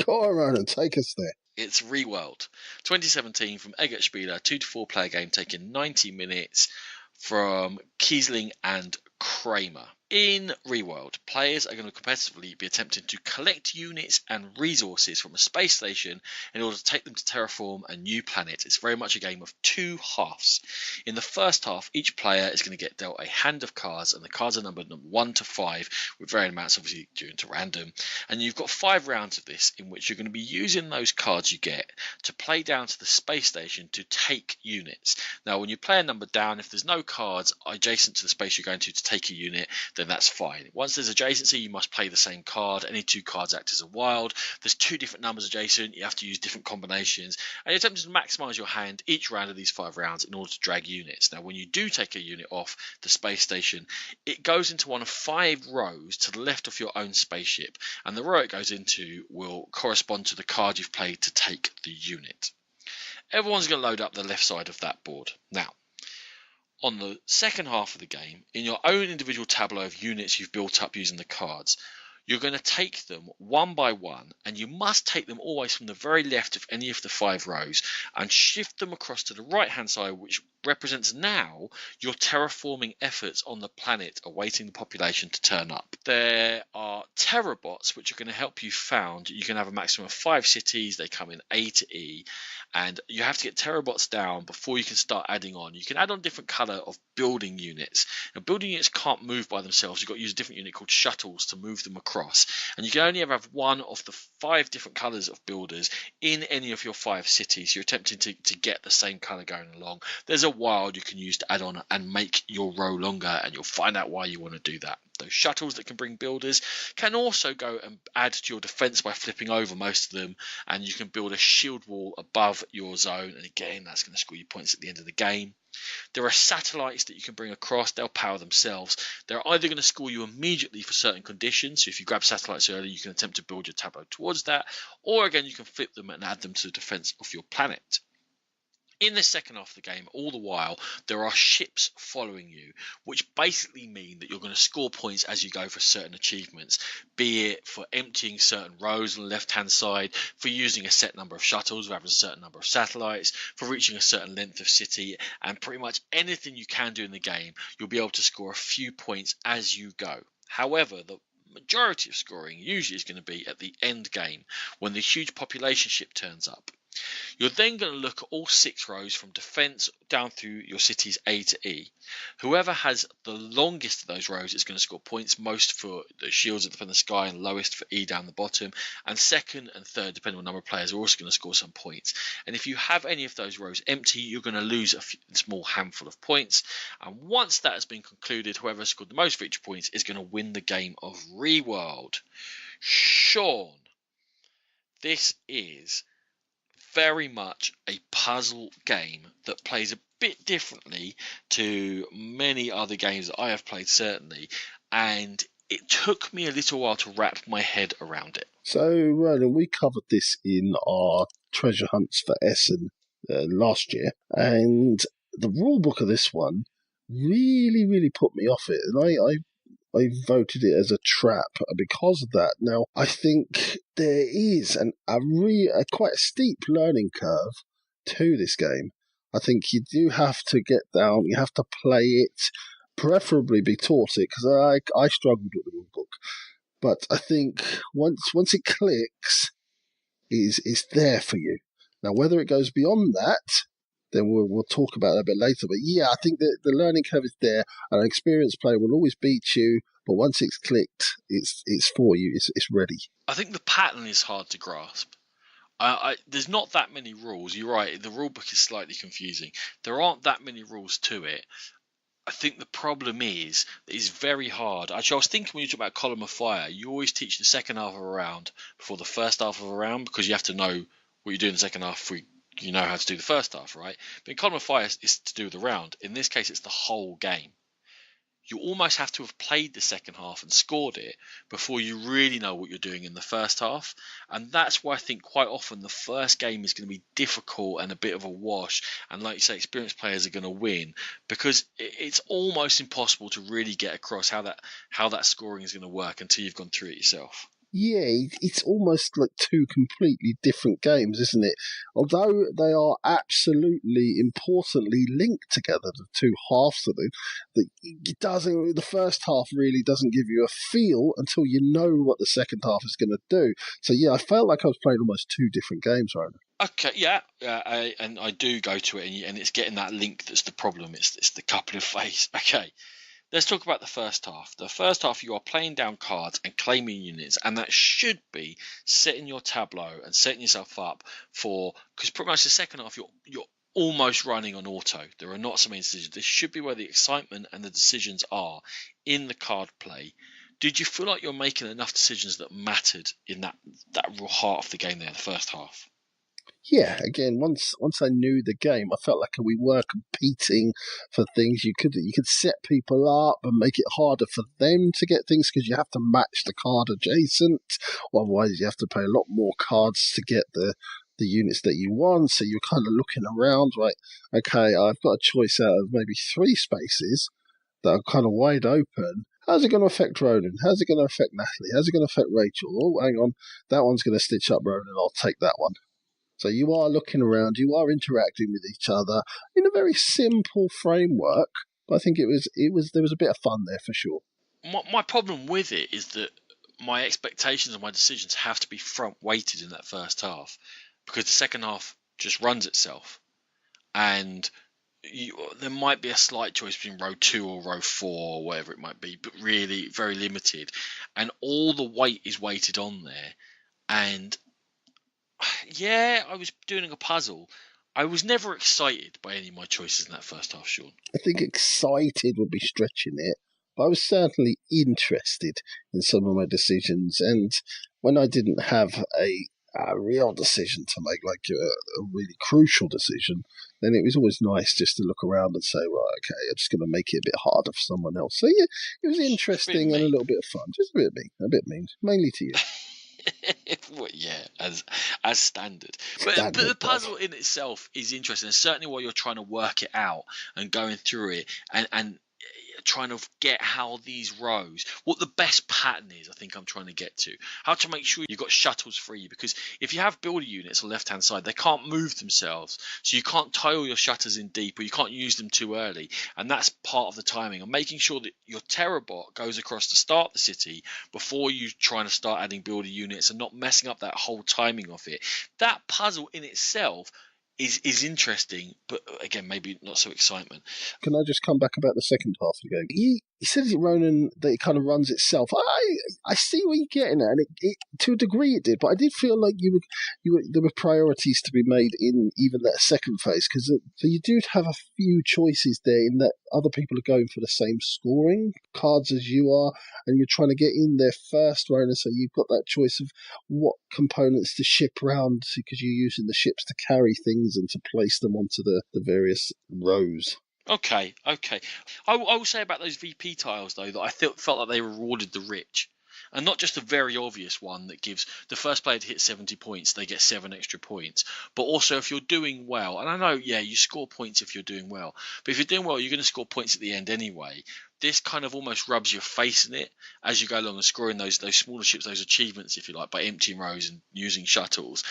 Go on, Ronan, take us there. It's Reworld, 2017 from Eggert Spieler, 2 to 4 player game, taking 90 minutes from Kiesling and Kramer. In Reworld, players are going to competitively be attempting to collect units and resources from a space station in order to take them to terraform a new planet. It's very much a game of 2 halves. In the first half, each player is going to get dealt a hand of cards, and the cards are numbered 1 to 5, with varying amounts obviously due to random. And you've got 5 rounds of this in which you're going to be using those cards you get to play down to the space station to take units. Now, when you play a number down, if there's no cards adjacent to the space you're going to take a unit, then that's fine. Once there's adjacency, you must play the same card. Any 2 cards act as a wild. There's 2 different numbers adjacent. You have to use different combinations. And you're attempting to maximize your hand each round of these 5 rounds in order to drag units. Now, when you do take a unit off the space station, it goes into one of 5 rows to the left of your own spaceship. And the row it goes into will correspond to the card you've played to take the unit. Everyone's going to load up the left side of that board. Now, on the second half of the game, in your own individual tableau of units you've built up using the cards, you're going to take them one by one, and you must take them always from the very left of any of the 5 rows and shift them across to the right hand side, which represents now your terraforming efforts on the planet awaiting the population to turn up. There are terrabots which are going to help you found. You can have a maximum of 5 cities. They come in A to E, and you have to get terrabots down before you can start adding on. You can add on different colour of building units. Now, building units can't move by themselves. You've got to use a different unit called shuttles to move them across, and you can only ever have one of the 5 different colours of builders in any of your 5 cities. You're attempting to get the same colour going along. There's a wild you can use to add on and make your row longer, and you'll find out why you want to do that. Those shuttles that can bring builders can also go and add to your defense by flipping over most of them, and you can build a shield wall above your zone, and again that's going to score you points at the end of the game. There are satellites that you can bring across. They'll power themselves. They're either going to score you immediately for certain conditions. So if you grab satellites early, you can attempt to build your tableau towards that. Or again, you can flip them and add them to the defense of your planet. In the second half of the game, all the while, there are ships following you, which basically mean that you're going to score points as you go for certain achievements, be it for emptying certain rows on the left-hand side, for using a set number of shuttles rather than a certain number of satellites, for reaching a certain length of city, and pretty much anything you can do in the game, you'll be able to score a few points as you go. However, the majority of scoring usually is going to be at the end game, when the huge population ship turns up. You're then going to look at all 6 rows from defence down through your cities A to E. Whoever has the longest of those rows is going to score points, most for the shields up in the sky and lowest for E down the bottom. And second and third, depending on the number of players, are also going to score some points. And if you have any of those rows empty, you're going to lose a small handful of points. And once that has been concluded, whoever has scored the most victory points is going to win the game of Reworld. Sean, this is very much a puzzle game that plays a bit differently to many other games that I have played, certainly, and it took me a little while to wrap my head around it. So, Roland, we covered this in our treasure hunts for Essen last year, and the rule book of this one really put me off it, and I voted it as a trap because of that. Now, I think there is quite a steep learning curve to this game. I think you do have to get down, you have to play it, preferably be taught it, because I struggled with the rule book. But I think once it clicks, is there for you. Now, whether it goes beyond that, then we'll talk about that a bit later. But yeah, I think that the learning curve is there, and an experienced player will always beat you. But once it's clicked, it's for you. It's ready. I think the pattern is hard to grasp. There's not that many rules. You're right. The rule book is slightly confusing. There aren't that many rules to it. I think the problem is that it's very hard. Actually, I was thinking when you talk about Column of Fire, you always teach the second half of a round before the first half of a round, because you have to know what you do in the second half before you know how to do the first half, right? But in Column of Fire, it's to do with the round. In this case, it's the whole game. You almost have to have played the second half and scored it before you really know what you're doing in the first half. And that's why I think quite often the first game is going to be difficult and a bit of a wash. And like you say, experienced players are going to win, because it's almost impossible to really get across how that scoring is going to work until you've gone through it yourself. Yeah, it's almost like 2 completely different games, isn't it? Although they are absolutely importantly linked together, the 2 halves of it, the first half really doesn't give you a feel until you know what the second half is going to do. So yeah, I felt like I was playing almost 2 different games, right? Okay, yeah, and I do go to it, and it's getting that link that's the problem. It's the coupling phase. Okay. Let's talk about the first half. The first half, you are playing down cards and claiming units, and that should be setting your tableau and setting yourself up for, because pretty much the second half, you're almost running on auto. There are not so many decisions. This should be where the excitement and the decisions are in the card play. Did you feel like you're making enough decisions that mattered in that real heart of the game there, the first half? Yeah, again, once I knew the game, I felt like we were competing for things. You could set people up and make it harder for them to get things, because you have to match the card adjacent. Otherwise, you have to pay a lot more cards to get the units that you want. So you're kind of looking around, right? Okay, I've got a choice out of maybe 3 spaces that are kind of wide open. How's it going to affect Ronan? How's it going to affect Natalie? How's it going to affect Rachel? Oh, hang on, that one's going to stitch up Ronan. I'll take that one. So you are looking around, you are interacting with each other in a very simple framework. But I think there was a bit of fun there for sure. My problem with it is that my expectations and my decisions have to be front weighted in that first half, because the second half just runs itself, and there might be a slight choice between row 2 or row 4 or whatever it might be, but really very limited, and all the weight is weighted on there. And yeah, I was doing a puzzle. I was never excited by any of my choices in that first half, Sean. I think excited would be stretching it. but I was certainly interested in some of my decisions. And when I didn't have a real decision to make, like a really crucial decision, then it was always nice just to look around and say, right, okay, I'm just going to make it a bit harder for someone else. So yeah, it was interesting and a little bit of fun. Just a bit mean, mainly to you. Well, yeah, as standard. But the puzzle in itself is interesting, certainly while you're trying to work it out and going through it and trying to get how these rows, what the best pattern is. I think I'm trying to get to how to make sure you've got shuttles free, because if you have builder units on the left hand side, they can't move themselves, so you can't tie all your shutters in deep, or you can't use them too early, and that's part of the timing and making sure that your terrabot goes across to start the city before you trying to start adding builder units and not messing up that whole timing of it. That puzzle in itself is interesting, but again, maybe not so excitement. Can I just come back about the second half of the game? You said it, Ronan, that it kind of runs itself. I see where you're getting at, and it to a degree it did, but I did feel like there were priorities to be made in even that second phase, because you do have a few choices there in that other people are going for the same scoring cards as you are, and you're trying to get in there first, Ronan, so you've got that choice of what components to ship around, because you're using the ships to carry things and to place them onto the various rows. Okay. I will say about those VP tiles, though, that I felt like they rewarded the rich. And not just a very obvious one that gives the first player to hit 70 points, they get 7 extra points. But also if you're doing well, and I know, yeah, you score points if you're doing well. But if you're doing well, you're going to score points at the end anyway. This kind of almost rubs your face in it as you go along and scoring those smaller ships, those achievements, if you like, by emptying rows and using shuttles.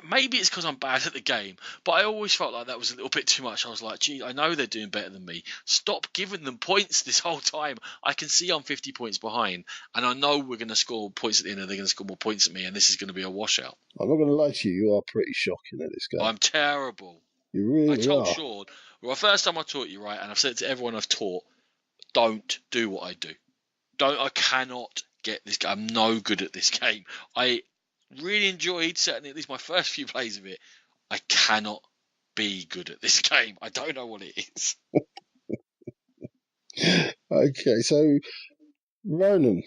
Maybe it's because I'm bad at the game, but I always felt like that was a little bit too much. I was like, gee, I know they're doing better than me. Stop giving them points this whole time. I can see I'm 50 points behind, and I know we're going to score points at the end, and they're going to score more points at me, and this is going to be a washout. I'm not going to lie to you, you are pretty shocking at this game. I'm terrible. You really I told are. Sean, well, first time I taught you, right, and I've said to everyone I've taught, don't do what I do. I cannot get this game. I'm no good at this game. I really enjoyed, certainly at least my first few plays of it. I cannot be good at this game. I don't know what it is. Okay, so Ronan,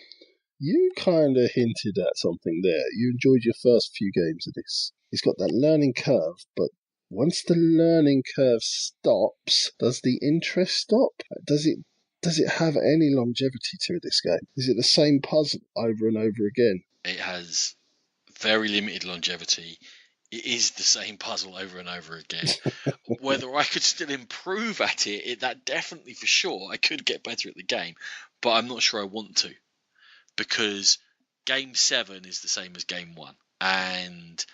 you kind of hinted at something there. You enjoyed your first few games of this. It's got that learning curve, but once the learning curve stops, does the interest stop? Does it have any longevity to this game? Is it the same puzzle over and over again? It has very limited longevity. It is the same puzzle over and over again. Whether I could still improve at it, that definitely for sure, I could get better at the game, but I'm not sure I want to, because Game 7 is the same as Game 1, and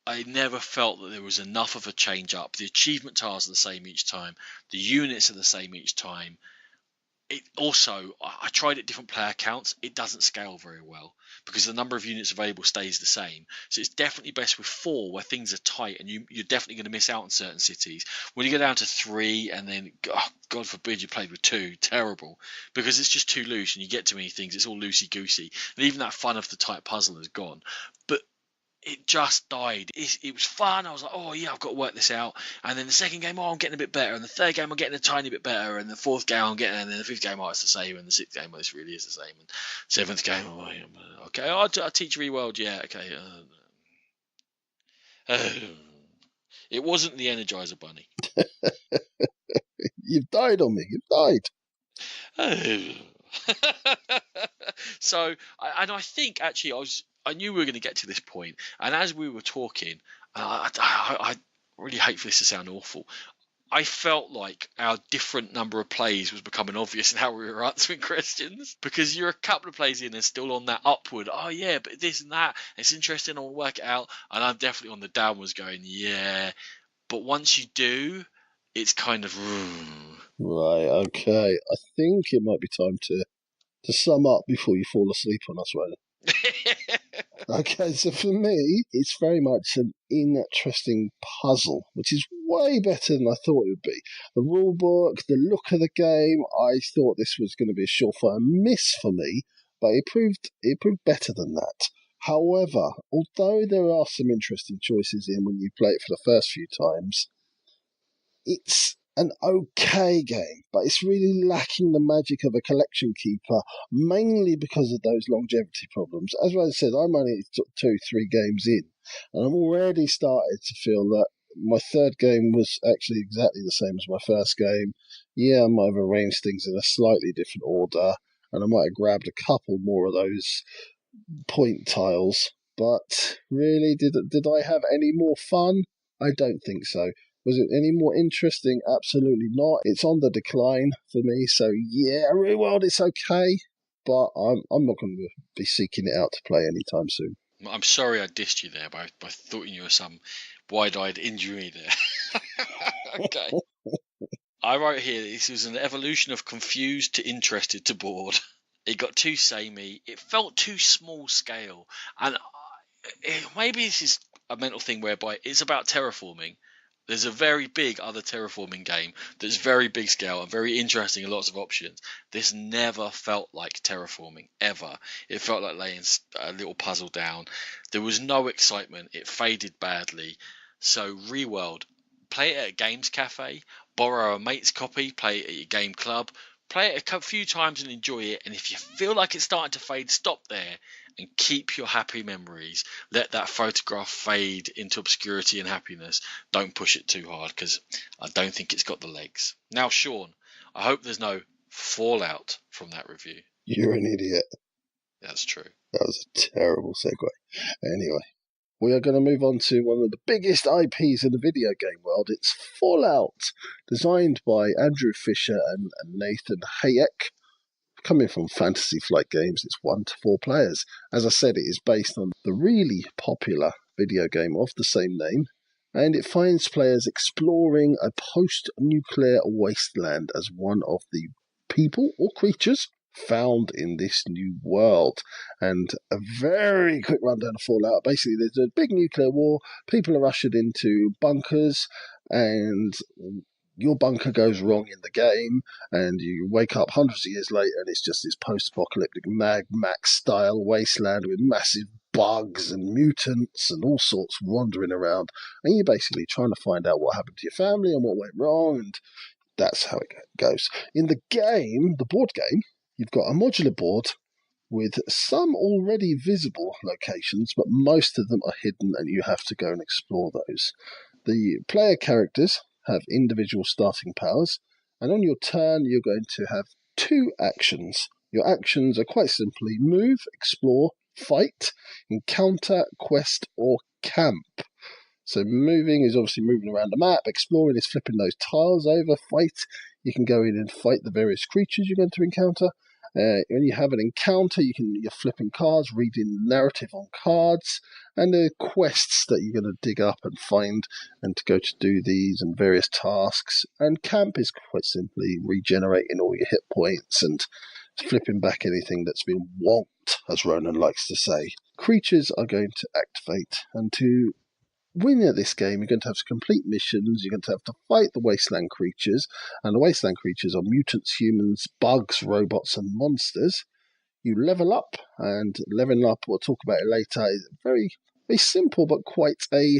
I never felt that there was enough of a change up. The achievement tiles are the same each time. The units are the same each time. It also, I tried at different player counts. It doesn't scale very well because the number of units available stays the same. So it's definitely best with 4 where things are tight and you're definitely going to miss out on certain cities. When you go down to 3 and then, God forbid you played with 2, terrible, because it's just too loose and you get too many things. It's all loosey-goosey. And even that fun of the tight puzzle is gone. But it just died. It was fun. I was like, oh yeah, I've got to work this out. And then the second game, I'm getting a bit better. And the third game, I'm getting a tiny bit better. And the fourth game, I'm getting. And then the fifth game, it's the same. And the sixth game, this really is the same. And seventh game, okay, I'll teach Reworld. Yeah, okay. It wasn't the Energizer Bunny. You've died on me. You've died. So, I think actually I knew we were going to get to this point, and as we were talking, I really hate for this to sound awful. I felt like our different number of plays was becoming obvious in how we were answering questions, because you're a couple of plays in and still on that upward. Oh yeah, but this and that. It's interesting. I'll work it out, and I'm definitely on the downwards, going yeah. But once you do, it's kind of right. Okay, I think it might be time to sum up before you fall asleep on us, Ronan. Okay, so for me, it's very much an interesting puzzle, which is way better than I thought it would be. The rule book, the look of the game, I thought this was going to be a surefire miss for me, but it proved better than that. However, although there are some interesting choices in when you play it for the first few times, it's an okay game, but it's really lacking the magic of a collection keeper, mainly because of those longevity problems. As I said, I'm only 2-3 games in, and I'm already started to feel that my third game was actually exactly the same as my first game. Yeah, I might have arranged things in a slightly different order, and I might have grabbed a couple more of those point tiles, but really, did I have any more fun? I don't think so. Was it any more interesting? Absolutely not. It's on the decline for me. So yeah, Reworld, it's okay, but I'm not going to be seeking it out to play anytime soon. I'm sorry I dissed you there by thought you were some wide-eyed injury there. Okay. I wrote here this was an evolution of confused to interested to bored. It got too samey. It felt too small scale, and maybe this is a mental thing whereby it's about terraforming. There's a very big other terraforming game that's very big scale and very interesting and lots of options. This never felt like terraforming, ever. It felt like laying a little puzzle down. There was no excitement. It faded badly. So Reworld, play it at a games cafe, borrow a mate's copy, play it at your game club, play it a few times and enjoy it. And if you feel like it's starting to fade, stop there and keep your happy memories. Let that photograph fade into obscurity and happiness. Don't push it too hard, because I don't think it's got the legs. Now, Sean, I hope there's no fallout from that review. You're an idiot. That's true. That was a terrible segue. Anyway, we are going to move on to one of the biggest IPs in the video game world. It's Fallout, designed by Andrew Fisher and Nathan Hayek. Coming from Fantasy Flight Games, it's 1 to 4 players. As I said, it is based on the really popular video game of the same name, and it finds players exploring a post-nuclear wasteland as one of the people or creatures found in this new world. And a very quick rundown of Fallout. Basically, there's a big nuclear war, people are ushered into bunkers, and your bunker goes wrong in the game, and you wake up hundreds of years later, and it's just this post-apocalyptic Mad Max style wasteland with massive bugs and mutants and all sorts wandering around, and you're basically trying to find out what happened to your family and what went wrong, and that's how it goes. In the game, the board game, you've got a modular board with some already visible locations, but most of them are hidden, and you have to go and explore those. The player characters have individual starting powers, and on your turn you're going to have 2 actions. Your actions are quite simply move, explore, fight, encounter, quest, or camp. So moving is obviously moving around the map, exploring is flipping those tiles over, fight, you can go in and fight the various creatures you're going to encounter. When you have an encounter, you're flipping cards, reading narrative on cards, and the quests that you're going to dig up and find, and to go to do these and various tasks. And camp is quite simply regenerating all your hit points and flipping back anything that's been wonked, as Ronan likes to say. Creatures are going to activate, and to win at this game, you're going to have to complete missions, you're going to have to fight the wasteland creatures, and the wasteland creatures are mutants, humans, bugs, robots, and monsters. You level up, and leveling up, we'll talk about it later, is very, very simple but quite a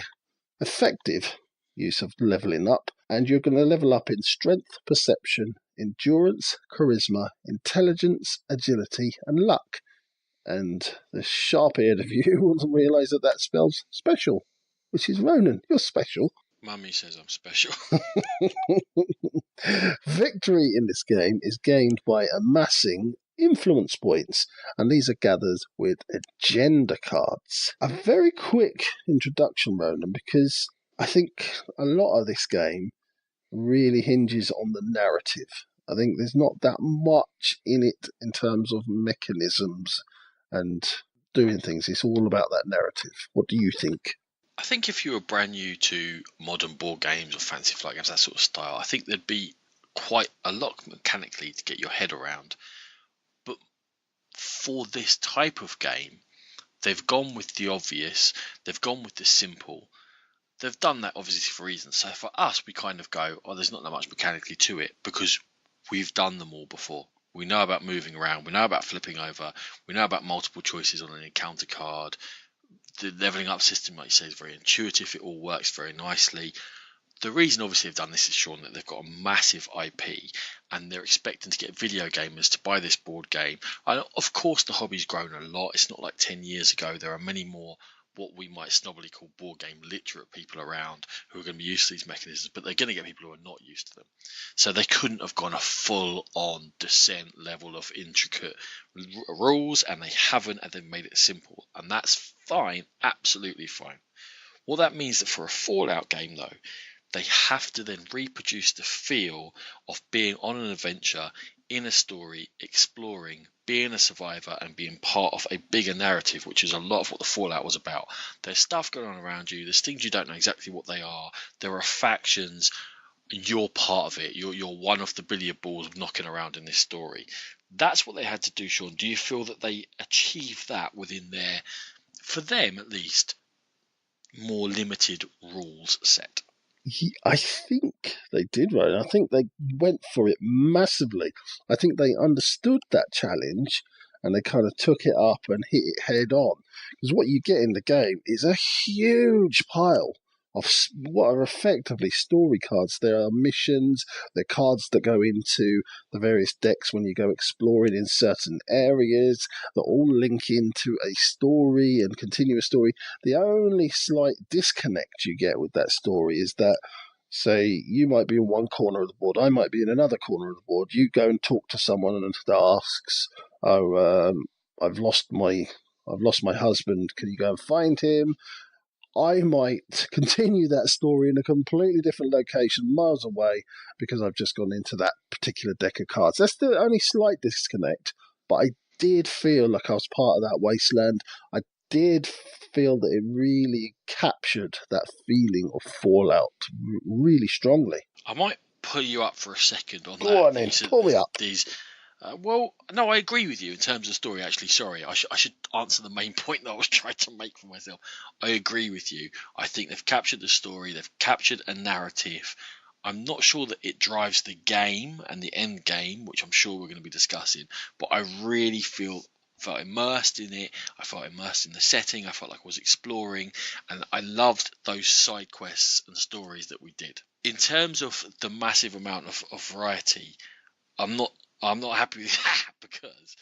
effective use of leveling up, and you're going to level up in strength, perception, endurance, charisma, intelligence, agility, and luck. And the sharp-eared of you will realise that that spells special, which is Ronan. You're special. Mummy says I'm special. Victory in this game is gained by amassing influence points, and these are gathered with agenda cards. A very quick introduction, Ronan, because I think a lot of this game really hinges on the narrative. I think there's not that much in it in terms of mechanisms and doing things. It's all about that narrative. What do you think? I think if you were brand new to modern board games or fancy flight games, that sort of style, I think there'd be quite a lot mechanically to get your head around. But for this type of game, they've gone with the obvious, they've gone with the simple. They've done that obviously for reasons. So for us, we kind of go, oh, there's not that much mechanically to it because we've done them all before. We know about moving around, we know about flipping over, we know about multiple choices on an encounter card. The leveling up system, like you say, is very intuitive. It all works very nicely. The reason obviously they've done this is, Sean, that they've got a massive IP and they're expecting to get video gamers to buy this board game. And of course the hobby's grown a lot. It's not like 10 years ago. There are many more what we might snobbily call board game literate people around who are going to be used to these mechanisms, but they're going to get people who are not used to them. So they couldn't have gone a full-on descent level of intricate rules, and they haven't, and they've made it simple. And that's fine, absolutely fine. What that means that for a Fallout game, though, they have to then reproduce the feel of being on an adventure, in a story, exploring, being a survivor, and being part of a bigger narrative, which is a lot of what the Fallout was about. There's stuff going on around you. There's things you don't know exactly what they are. There are factions. You're part of it. You're one of the billiard balls knocking around in this story. That's what they had to do, Sean. Do you feel that they achieved that within their, for them at least, more limited rules set? I think they did, right. I think they went for it massively. I think they understood that challenge and they kind of took it up and hit it head on. Because what you get in the game is a huge pile of what are effectively story cards. There are missions, there are cards that go into the various decks when you go exploring in certain areas that all link into a story and continue a story. The only slight disconnect you get with that story is that, say, you might be in one corner of the board, I might be in another corner of the board. You go and talk to someone that asks, "Oh, I've lost my husband. Can you go and find him?" I might continue that story in a completely different location, miles away, because I've just gone into that particular deck of cards. That's the only slight disconnect, but I did feel like I was part of that wasteland. I did feel that it really captured that feeling of Fallout really strongly. I might pull you up for a second on Go that. on then, pull me up. Well, no, I agree with you in terms of story. Actually, sorry, I should answer the main point that I was trying to make for myself. I agree with you. I think they've captured the story. They've captured a narrative. I'm not sure that it drives the game and the end game, which I'm sure we're going to be discussing. But I really felt immersed in it. I felt immersed in the setting. I felt like I was exploring, and I loved those side quests and stories that we did. In terms of the massive amount of variety, I'm not happy with that, because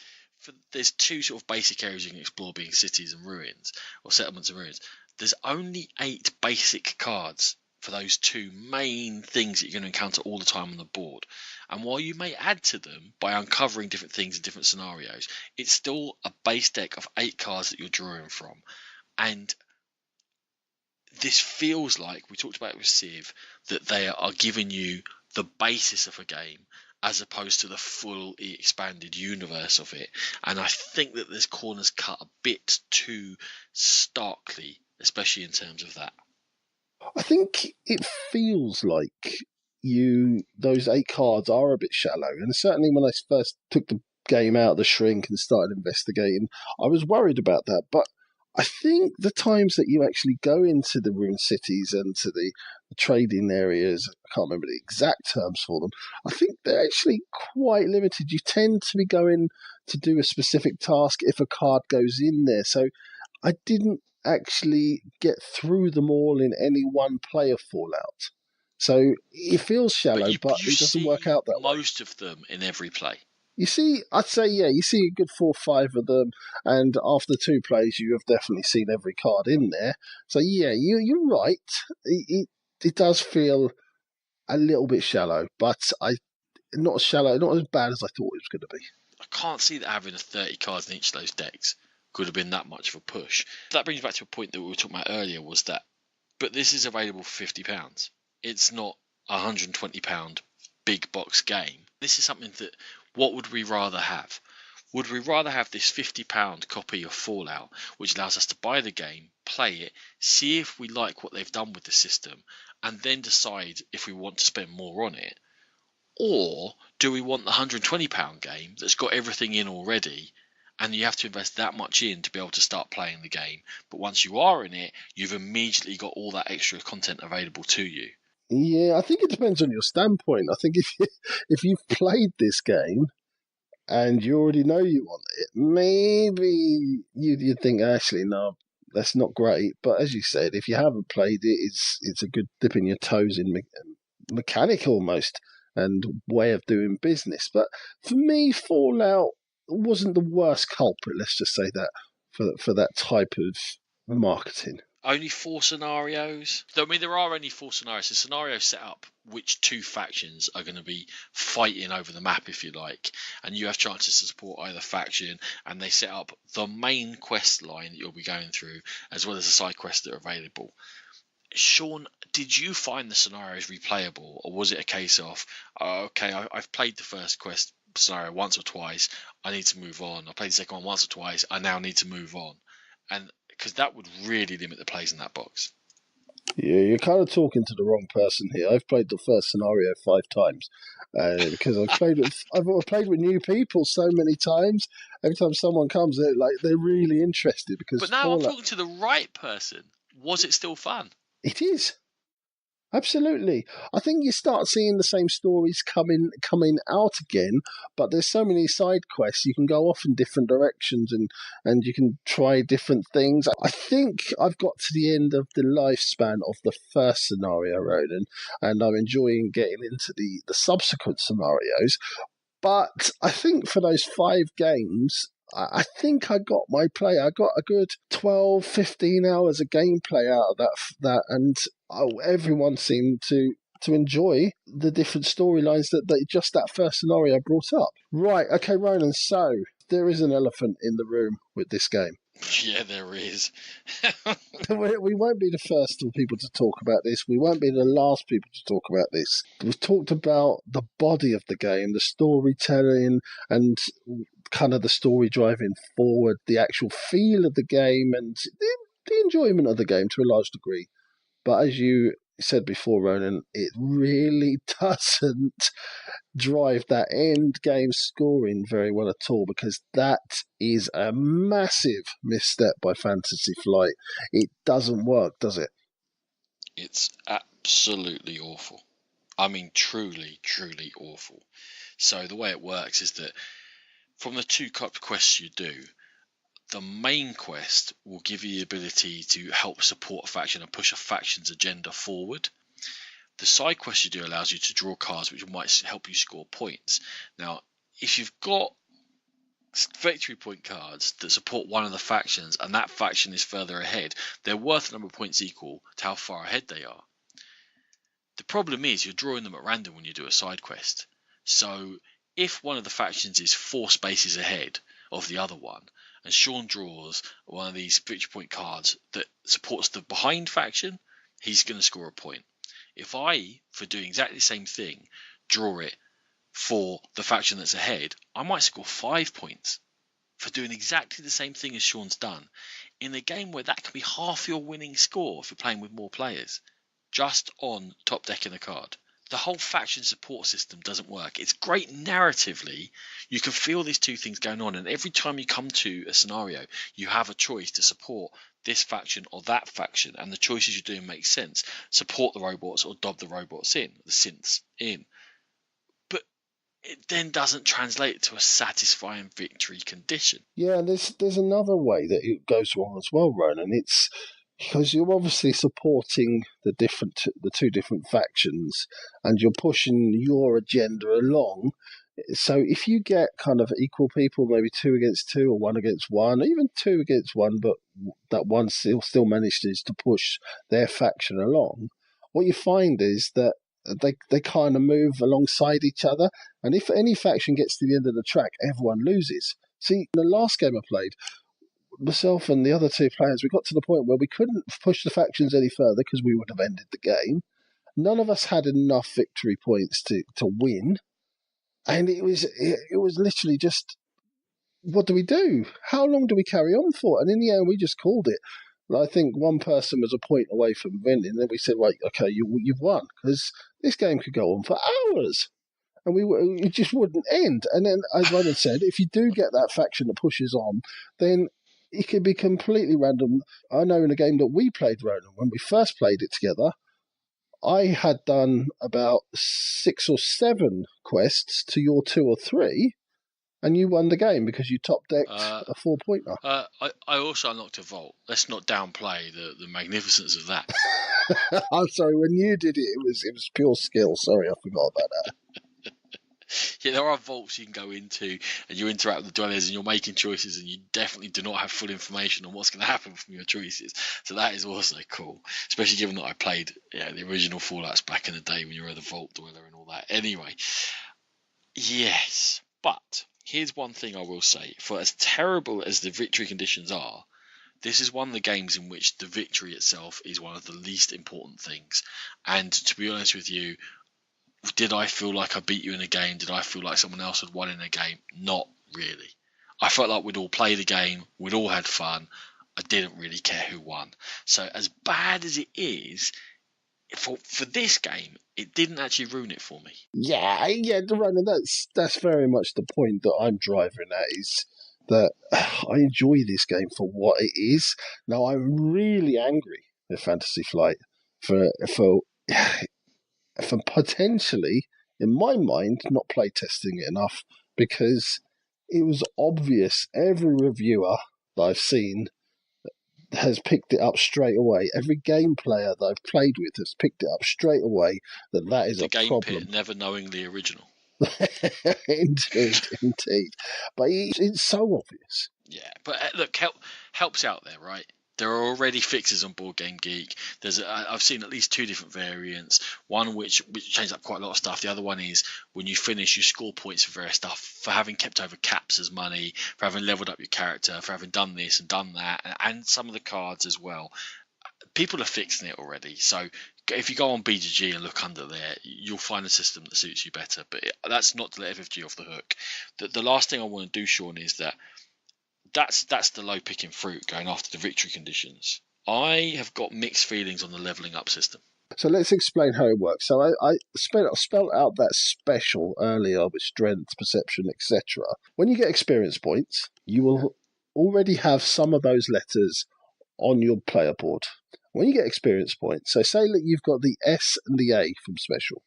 there's two sort of basic areas you can explore, being cities and ruins, or settlements and ruins. There's only 8 basic cards for those two main things that you're going to encounter all the time on the board. And while you may add to them by uncovering different things in different scenarios, it's still a base deck of 8 cards that you're drawing from. And this feels like, we talked about it with Civ, that they are giving you the basis of a game as opposed to the fully expanded universe of it. And I think that this corner's cut a bit too starkly, especially in terms of that. I think it feels like those 8 cards are a bit shallow, and certainly when I first took the game out of the shrink and started investigating, I was worried about that. But I think the times that you actually go into the ruined cities and to the trading areas, I can't remember the exact terms for them, I think they're actually quite limited. You tend to be going to do a specific task if a card goes in there. So I didn't actually get through them all in any one play of Fallout. So it feels shallow, but you it doesn't work out that way. most of them in every play. You see, I'd say, yeah, you see a good 4 or 5 of them, and after 2 plays, you have definitely seen every card in there. So, yeah, you're right. It does feel a little bit shallow, but not as shallow, not as bad as I thought it was going to be. I can't see that having a 30 cards in each of those decks could have been that much of a push. That brings back to a point that we were talking about earlier, was that, but this is available for £50. It's not a £120 big box game. This is something that, what would we rather have? Would we rather have this £50 copy of Fallout, which allows us to buy the game, play it, see if we like what they've done with the system, and then decide if we want to spend more on it? Or do we want the £120 game that's got everything in already, and you have to invest that much in to be able to start playing the game, but once you are in it, you've immediately got all that extra content available to you? Yeah, I think it depends on your standpoint. I think if you've played this game and you already know you want it, maybe you'd think, actually, no, that's not great. But as you said, if you haven't played it, it's a good dipping your toes in mechanic almost and way of doing business. But for me, Fallout wasn't the worst culprit. Let's just say that for that type of marketing. Only 4 scenarios. I mean, there are only 4 scenarios. The scenario set up which 2 factions are going to be fighting over the map, if you like, and you have chances to support either faction. And they set up the main quest line that you'll be going through, as well as the side quests that are available. Sean, did you find the scenarios replayable, or was it a case of, okay, I've played the first quest scenario once or twice, I need to move on. I played the second one once or twice, I now need to move on, and because that would really limit the plays in that box. Yeah, you're kind of talking to the wrong person here. I've played the first scenario 5 times because I've played with new people so many times. Every time someone comes, they're really interested because. But now I'm talking to the right person. Was it still fun? It is. Absolutely. I think you start seeing the same stories coming out again, but there's so many side quests. You can go off in different directions and you can try different things. I think I've got to the end of the lifespan of the first scenario, Ronan, and I'm enjoying getting into the subsequent scenarios. But I think for those 5 games, I think I got my play. I got a good 12, 15 hours of gameplay out of that, and everyone seemed to enjoy the different storylines that just that first scenario brought up. Right, okay, Ronan, so there is an elephant in the room with this game. Yeah, there is. We won't be the first people to talk about this. We won't be the last people to talk about this. We've talked about the body of the game, the storytelling, and kind of the story driving forward, the actual feel of the game, and the enjoyment of the game to a large degree. But as you said before, Ronan, it really doesn't drive that end game scoring very well at all, because that is a massive misstep by Fantasy Flight. It doesn't work, does it? It's absolutely awful. I mean, truly, truly awful. So the way it works is that from the 2 quests you do, the main quest will give you the ability to help support a faction and push a faction's agenda forward. The side quest you do allows you to draw cards which might help you score points. Now, if you've got victory point cards that support one of the factions and that faction is further ahead, they're worth a number of points equal to how far ahead they are. The problem is you're drawing them at random when you do a side quest. So if one of the factions is 4 spaces ahead of the other one, and Sean draws one of these victory point cards that supports the behind faction, he's going to score a point. If I, for doing exactly the same thing, draw it for the faction that's ahead, I might score 5 points for doing exactly the same thing as Sean's done, in a game where that can be half your winning score if you're playing with more players, just on top decking a card. The whole faction support system doesn't work. It's great narratively. You can feel these 2 things going on, and every time you come to a scenario, you have a choice to support this faction or that faction, and the choices you're doing make sense. Support the robots or dob the robots in, the synths in. But it then doesn't translate to a satisfying victory condition. Yeah, there's another way that it goes wrong as well, Ronan. It's because you're obviously supporting the 2 different factions, and you're pushing your agenda along. So if you get kind of equal people, maybe 2 against 2 or 1 against 1, even 2 against 1, but that one still manages to push their faction along, what you find is that they kind of move alongside each other, and if any faction gets to the end of the track, everyone loses. See, the last game I played, myself and the other 2 players, we got to the point where we couldn't push the factions any further because we would have ended the game. None of us had enough victory points to win, and it was literally just, what do we do? How long do we carry on for? And in the end, we just called it. I think one person was a point away from winning, and then we said, right, okay, you've won, because this game could go on for hours. And it just wouldn't end. And then, as Ronan said, if you do get that faction that pushes on, then it could be completely random. I know in a game that we played, Ronan, when we first played it together, I had done about 6 or 7 quests to your 2 or 3, And you won the game because you top decked Uh, a 4-pointer. I also unlocked a vault. Let's not downplay the magnificence of that. I'm sorry, when you did it, it was pure skill. Sorry, I forgot about that. Yeah, there are vaults you can go into, and you interact with the dwellers, and you're making choices, and you definitely do not have full information on what's going to happen from your choices. So that is also cool, especially given that I played the original Fallouts back in the day when you were the vault dweller and all that. Anyway, yes, but here's one thing I will say: for as terrible as the victory conditions are, this is one of the games in which the victory itself is one of the least important things. And to be honest with you, did I feel like I beat you in a game? Did I feel like someone else had won in a game? Not really. I felt like we'd all played the game, we'd all had fun. I didn't really care who won. So as bad as it is, for this game, it didn't actually ruin it for me. Yeah, Ronan, that's very much the point that I'm driving at, is that I enjoy this game for what it is. Now, I'm really angry at Fantasy Flight for for potentially, in my mind, not playtesting it enough, because it was obvious. Every reviewer that I've seen has picked it up straight away. Every game player that I've played with has picked it up straight away that is the a game problem. pit never knowing the original. Indeed. But it's so obvious. Yeah, but look, helps out there, right? There are already fixes on Board Game Geek. I've seen at least 2 different variants. One which changed up quite a lot of stuff. The other one is when you finish, you score points for various stuff, for having kept over caps as money, for having leveled up your character, for having done this and done that, and some of the cards as well. People are fixing it already. So if you go on BGG and look under there, you'll find a system that suits you better. But that's not to let FFG off the hook. The last thing I want to do, Sean, is that's the low picking fruit going after the victory conditions. I have got mixed feelings on the leveling up system. So let's explain how it works. So I spelled out that special earlier with strength, perception, etc. When you get experience points, you will already have some of those letters on your player board. When you get experience points, so say that you've got the S and the A from special.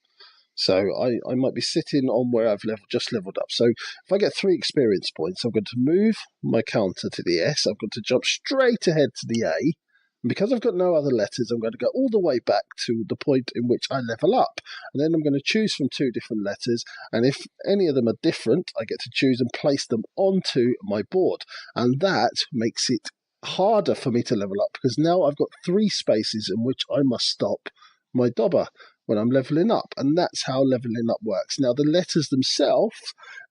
So I might be sitting on where I've just leveled up. So if I get 3 experience points, I'm going to move my counter to the S. I've got to jump straight ahead to the A. And because I've got no other letters, I'm going to go all the way back to the point in which I level up. And then I'm going to choose from 2 different letters. And if any of them are different, I get to choose and place them onto my board. And that makes it harder for me to level up, because now I've got 3 spaces in which I must stop my dobber when I'm leveling up, and that's how leveling up works. Now, the letters themselves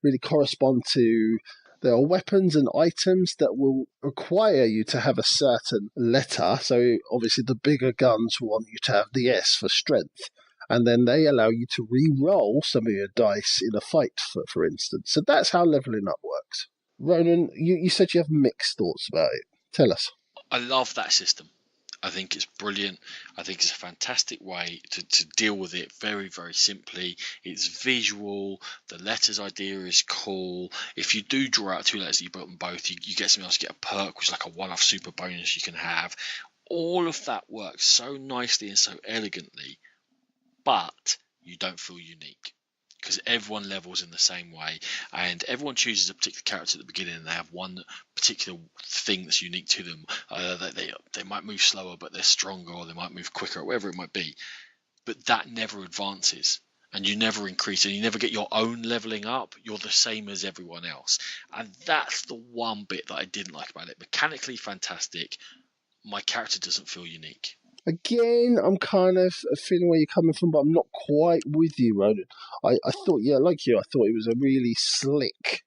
really correspond to, there are weapons and items that will require you to have a certain letter. So obviously the bigger guns want you to have the S for strength, and then they allow you to re-roll some of your dice in a fight, for instance. So that's how leveling up works. Ronan, you said you have mixed thoughts about it. Tell us. I love that system. I think it's brilliant. I think it's a fantastic way to deal with it very, very simply. It's visual. The letters idea is cool. If you do draw out 2 letters that you put them both, you get something else. You get a perk, which is like a one-off super bonus you can have. All of that works so nicely and so elegantly, but you don't feel unique, because everyone levels in the same way, and everyone chooses a particular character at the beginning, and they have one particular thing that's unique to them. They might move slower, but they're stronger, or they might move quicker, or whatever it might be. But that never advances, and you never increase, and you never get your own leveling up. You're the same as everyone else, and that's the one bit that I didn't like about it. Mechanically fantastic. My character doesn't feel unique. Again, I'm kind of feeling where you're coming from, but I'm not quite with you, Ronan. I thought, yeah, like you, I thought it was a really slick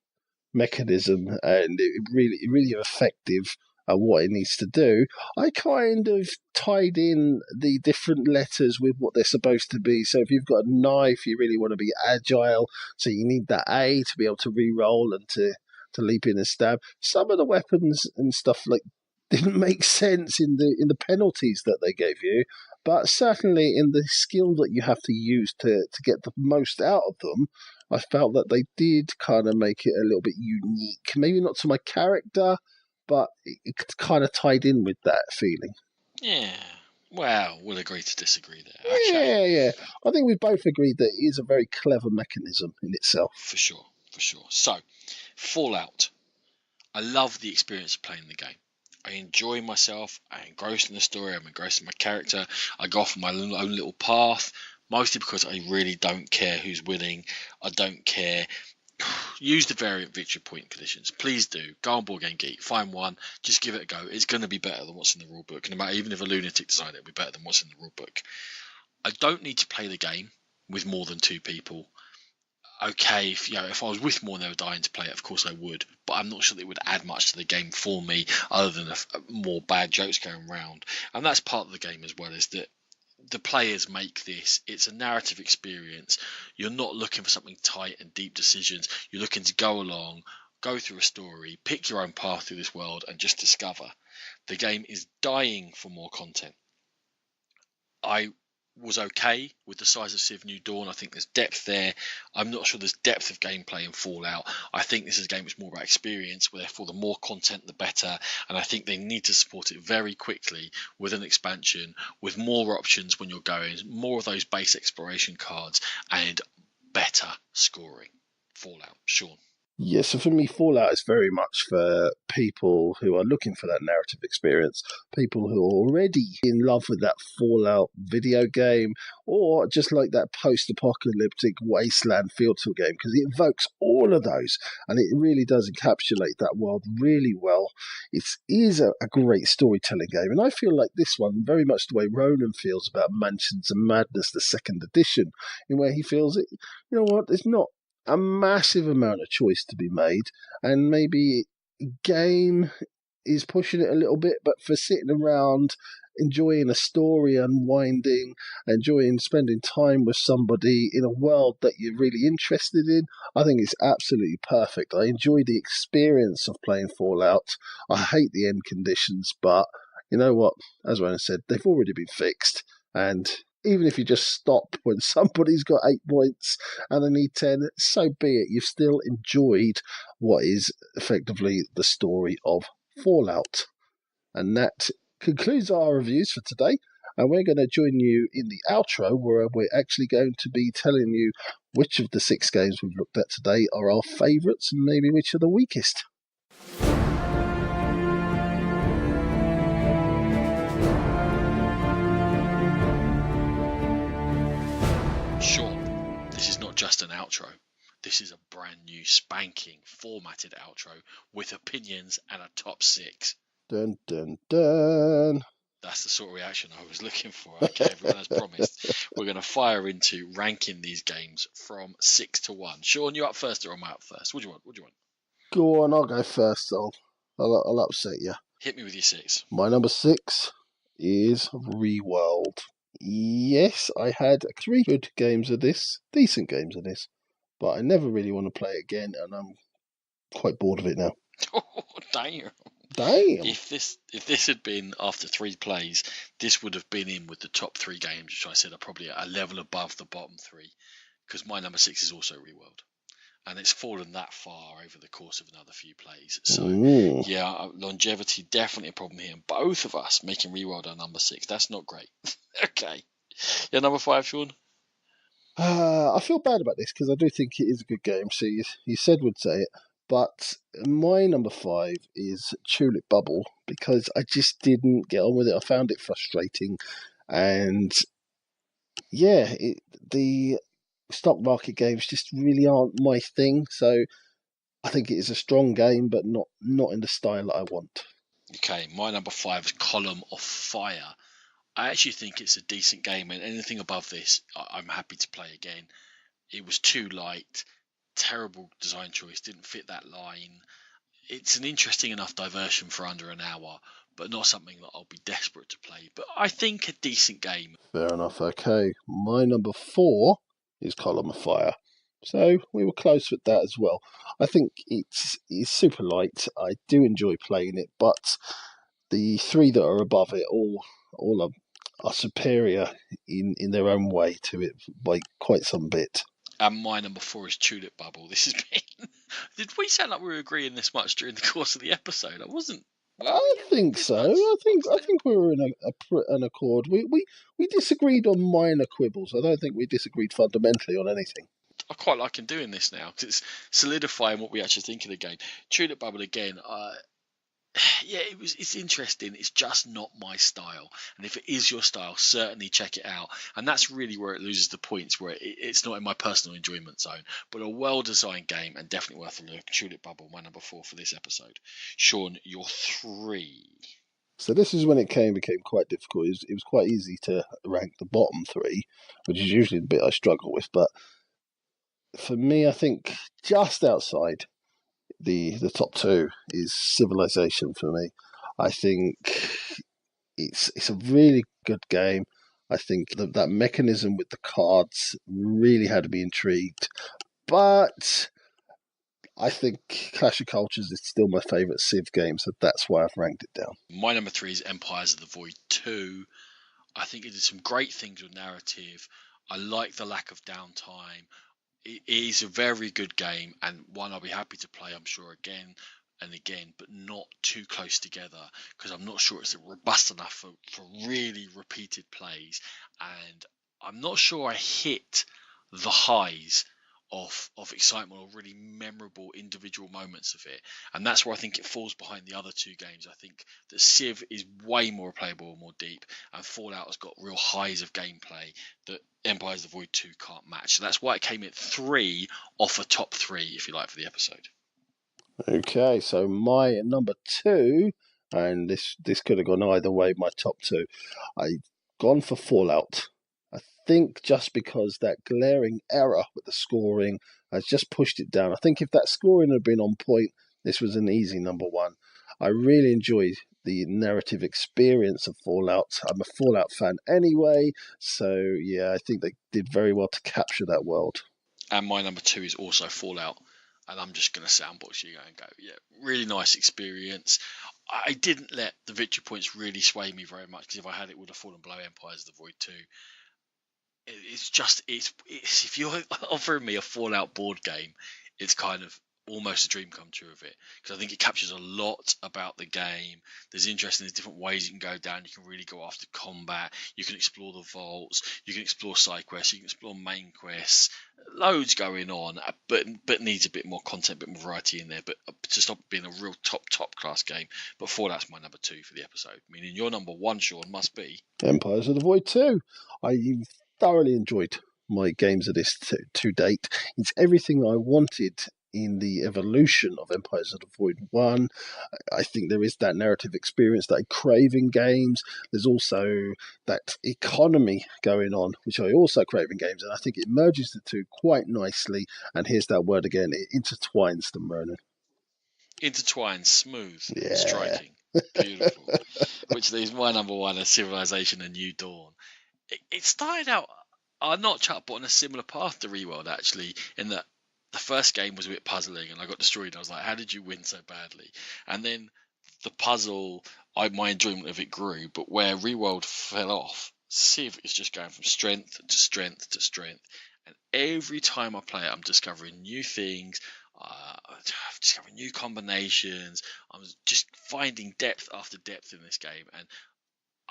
mechanism, and it really effective at what it needs to do. I kind of tied in the different letters with what they're supposed to be. So if you've got a knife, you really want to be agile, so you need that A to be able to re-roll and to leap in and stab. Some of the weapons and stuff like didn't make sense in the penalties that they gave you, but certainly in the skill that you have to use to get the most out of them, I felt that they did kind of make it a little bit unique. Maybe not to my character, but it kind of tied in with that feeling. Yeah. Well, we'll agree to disagree there. Okay. Yeah. I think we both agreed that it is a very clever mechanism in itself. For sure. So, Fallout. I love the experience of playing the game. I enjoy myself. I engross in the story. I'm engrossed in my character. I go off on my own little path, mostly because I really don't care who's winning. I don't care. Use the variant victory point conditions. Please do. Go on Board Game Geek. Find one. Just give it a go. It's going to be better than what's in the rule book. No matter, even if a lunatic designed it, it'll be better than what's in the rule book. I don't need to play the game with more than 2 people. Okay, if I was with more and they were dying to play it, of course I would. But I'm not sure that it would add much to the game for me, other than more bad jokes going around. And that's part of the game as well, is that the players make this. It's a narrative experience. You're not looking for something tight and deep decisions. You're looking to go along, go through a story, pick your own path through this world, and just discover. The game is dying for more content. I was okay with the size of Civ New Dawn. I think there's depth there. I'm not sure there's depth of gameplay in Fallout. I think this is a game that's more about experience, therefore the more content the better, and I think they need to support it very quickly with an expansion, with more options when you're going, more of those base exploration cards, and better scoring. Fallout. Sean. Yeah, so for me, Fallout is very much for people who are looking for that narrative experience, people who are already in love with that Fallout video game, or just like that post-apocalyptic wasteland field tour game, because it evokes all of those, and it really does encapsulate that world really well. It is a great storytelling game, and I feel like this one, very much the way Ronan feels about Mansions of Madness, the second edition, in where he feels it, you know what, it's not a massive amount of choice to be made, and maybe game is pushing it a little bit, but for sitting around enjoying a story, unwinding, enjoying spending time with somebody in a world that you're really interested in, I think it's absolutely perfect. I enjoy the experience of playing Fallout. I hate the end conditions, but you know what, as Ryan said, they've already been fixed, and even if you just stop when somebody's got 8 points and they need 10, so be it. You've still enjoyed what is effectively the story of Fallout. And that concludes our reviews for today. And we're going to join you in the outro, where we're actually going to be telling you which of the 6 games we've looked at today are our favourites and maybe which are the weakest. Sean, this is not just an outro. This is a brand new spanking formatted outro with opinions and a top 6. Dun, dun, dun. That's the sort of reaction I was looking for. Okay, everyone, as promised, we're going to fire into ranking these games from 6 to 1. Sean, you up first or am I up first? What do you want? Go on, I'll go first. I'll upset you. Hit me with your 6. My number 6 is Reworld. Yes, I had 3 good games of this, decent games of this, but I never really want to play it again, and I'm quite bored of it now. Oh, damn. Damn. If this had been after 3 plays, this would have been in with the top 3 games, which I said are probably a level above the bottom 3, because my number 6 is also Reworld. And it's fallen that far over the course of another few plays. So, yeah, longevity definitely a problem here. And both of us making Reworld our number 6. That's not great. Okay. Yeah, number 5, Sean? I feel bad about this because I do think it is a good game. So you said would say it. But my number 5 is Tulip Bubble because I just didn't get on with it. I found it frustrating. And yeah, the stock market games just really aren't my thing. So I think it is a strong game, but not in the style that I want. Okay, my number 5 is Column of Fire. I actually think it's a decent game, and anything above this, I'm happy to play again. It was too light, terrible design choice, didn't fit that line. It's an interesting enough diversion for under an hour, but not something that I'll be desperate to play. But I think a decent game. Fair enough. Okay, my number 4 is Column of Fire. So we were close with that as well. I think it's super light. I do enjoy playing it, but the 3 that are above it all are superior in their own way to it by quite some bit. And my number 4 is Tulip Bubble. This has been. Did we sound like we were agreeing this much during the course of the episode? I wasn't. I think so. I think we were in an accord. We disagreed on minor quibbles. I don't think we disagreed fundamentally on anything. I quite like him doing this now because it's solidifying what we actually think of the game. Tulip Bubble again. Yeah, it's interesting. It's just not my style. And if it is your style, certainly check it out. And that's really where it loses the points, where it's not in my personal enjoyment zone. But a well-designed game and definitely worth a look. Tulip Bubble, my number 4 for this episode. Sean, your 3. So this is when it became quite difficult. It was quite easy to rank the bottom 3, which is usually the bit I struggle with. But for me, I think just outside the top 2 is Civilization for me. I think it's a really good game. I think that mechanism with the cards really had me intrigued. But I think Clash of Cultures is still my favourite Civ game, so that's why I've ranked it down. My number 3 is Empires of the Void 2. I think it did some great things with narrative. I like the lack of downtime. It is a very good game and one I'll be happy to play, I'm sure, again and again, but not too close together because I'm not sure it's robust enough for really repeated plays. And I'm not sure I hit the highs of excitement or really memorable individual moments of it. And that's where I think it falls behind the other 2 games. I think that Civ is way more playable, more deep, and Fallout has got real highs of gameplay that Empires of the Void 2 can't match. So that's why it came at 3 off a top 3, if you like, for the episode. Okay, so my number 2, and this could have gone either way, my top 2, I've gone for Fallout. I think just because that glaring error with the scoring has just pushed it down. I think if that scoring had been on point, this was an easy number 1. I really enjoyed the narrative experience of Fallout. I'm a Fallout fan anyway, so yeah, I think they did very well to capture that world. And my number 2 is also Fallout. And I'm just going to soundbox you and go, yeah, really nice experience. I didn't let the victory points really sway me very much because if I had it, would have fallen below Empires of the Void 2. It's if you're offering me a Fallout board game, it's kind of almost a dream come true of it because I think it captures a lot about the game. There's interesting, there's different ways you can go down. You can really go after combat. You can explore the vaults. You can explore side quests. You can explore main quests. Loads going on, but needs a bit more content, a bit more variety in there. But to stop being a real top class game. But Fallout's my number 2 for the episode. Meaning your number 1, Sean, must be Empires of the Void 2. I thoroughly enjoyed my games of this to date. It's everything I wanted in the evolution of Empires of the Void 1. I think there is that narrative experience that I crave in games. There's also that economy going on, which I also crave in games, and I think it merges the 2 quite nicely. And here's that word again, it intertwines them, Ronan. intertwined, smooth, Yeah. striking, beautiful. Which leaves my number 1 as Civilization: A New Dawn. It started out not chucked, but on a similar path to Reworld, actually, in that the first game was a bit puzzling and I got destroyed. And I was like, how did you win so badly? And then the puzzle, my enjoyment of it grew. But where Reworld fell off, Civ is just going from strength to strength to strength. And every time I play it, I'm discovering new things. Discovering new combinations. I'm just finding depth after depth in this game. And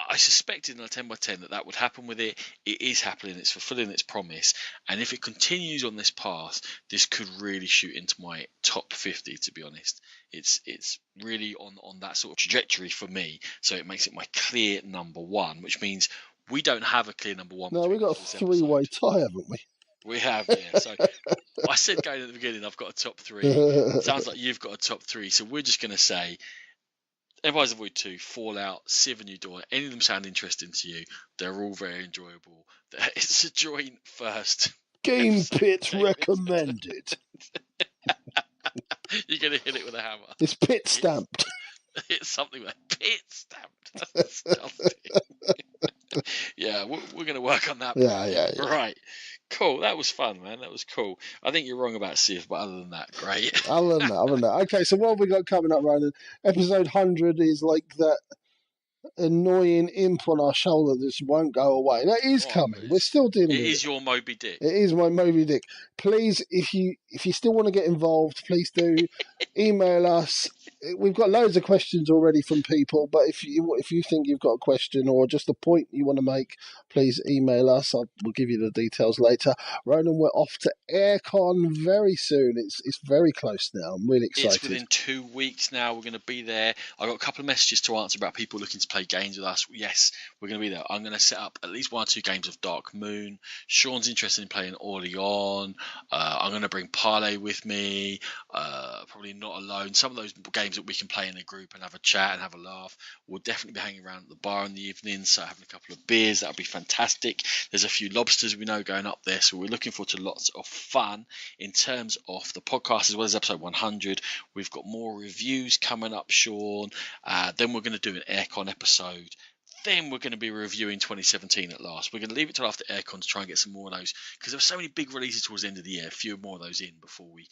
I suspected in a 10 by 10 that would happen with it. It is happening. It's fulfilling its promise. And if it continues on this path, this could really shoot into my top 50, to be honest. It's really on that sort of trajectory for me. So it makes it my clear number 1, which means we don't have a clear number 1. No, we've got a 3-way tie, haven't we? We have, yeah. So I said going at the beginning, I've got a top 3. It sounds like you've got a top 3. So we're just going to say Empires of the Void 2, Fallout, Civ: A New Dawn. Any of them sound interesting to you? They're all very enjoyable. It's a joint first. Game Pit recommended. You're going to hit it with a hammer. It's pit stamped. It's something like pit stamped. That's disgusting. Yeah, we're going to work on that. Yeah. Right. Cool. That was fun, man. That was cool. I think you're wrong about Civ, but other than that, great. Other than that. Okay, so what have we got coming up, Ronan? Episode 100 is like that annoying imp on our shoulder that just won't go away. That is coming. We're still dealing with it. It is your Moby Dick. It is my Moby Dick. Please, if you still want to get involved, please do email us we've got loads of questions already from people, but if you think you've got a question or just a point you want to make, please email us. We'll give you the details later. Ronan, we're off to Aircon very soon. It's very close now. I'm really excited. It's within 2 weeks now. We're going to be there. I got a couple of messages to answer about people looking to play games with us. Yes, we're going to be there. I'm going to set up at least 1 or 2 games of Dark Moon. Sean's interested in playing Orleans. I'm going to bring Parlay with me. Probably not alone. Some of those games that we can play in a group and have a chat and have a laugh. We'll definitely be hanging around at the bar in the evening, so having a couple of beers, that'll be fantastic. There's a few lobsters we know going up there, so we're looking forward to lots of fun in terms of the podcast as well as episode 100. We've got more reviews coming up, Sean. Then we're going to do an Aircon episode. Then we're going to be reviewing 2017 at last. We're going to leave it till after Aircon to try and get some more of those, because there were so many big releases towards the end of the year. A few more of those in before we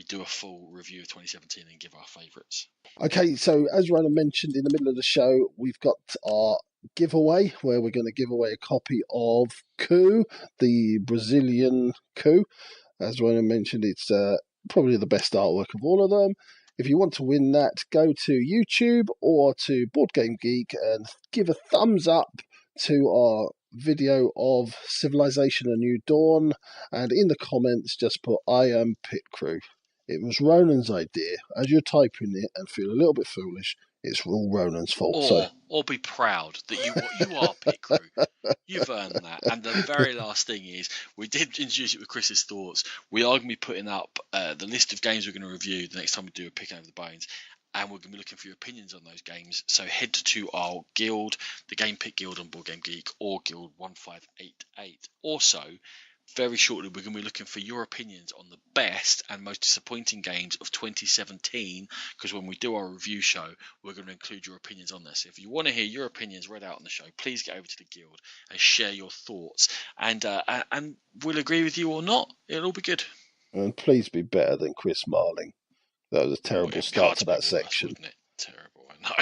do a full review of 2017 and give our favourites. Okay, so as Ronan mentioned in the middle of the show, we've got our giveaway where we're going to give away a copy of Coup, the Brazilian Coup. As Ronan mentioned, it's probably the best artwork of all of them. If you want to win that, go to YouTube or to Board Game Geek and give a thumbs up to our video of Civilization: A New Dawn, and in the comments just put "I am Pit Crew." It was Ronan's idea. As you're typing it and feel a little bit foolish, it's all Ronan's fault. Or be proud that you are Pit Crew. You've earned that. And the very last thing is, we did introduce it with Chris's thoughts. We are going to be putting up the list of games we're going to review the next time we do a Pick Over the Bones. And we're going to be looking for your opinions on those games. So head to our guild, the Game Pick Guild on Board Game Geek, or Guild 1588. Also, very shortly, we're going to be looking for your opinions on the best and most disappointing games of 2017, because when we do our review show, we're going to include your opinions on this. If you want to hear your opinions read out on the show, please get over to the guild and share your thoughts. And we'll agree with you or not. It'll all be good. And please be better than Chris Marling. That was a terrible start to that section. Wasn't it? Terrible, I know.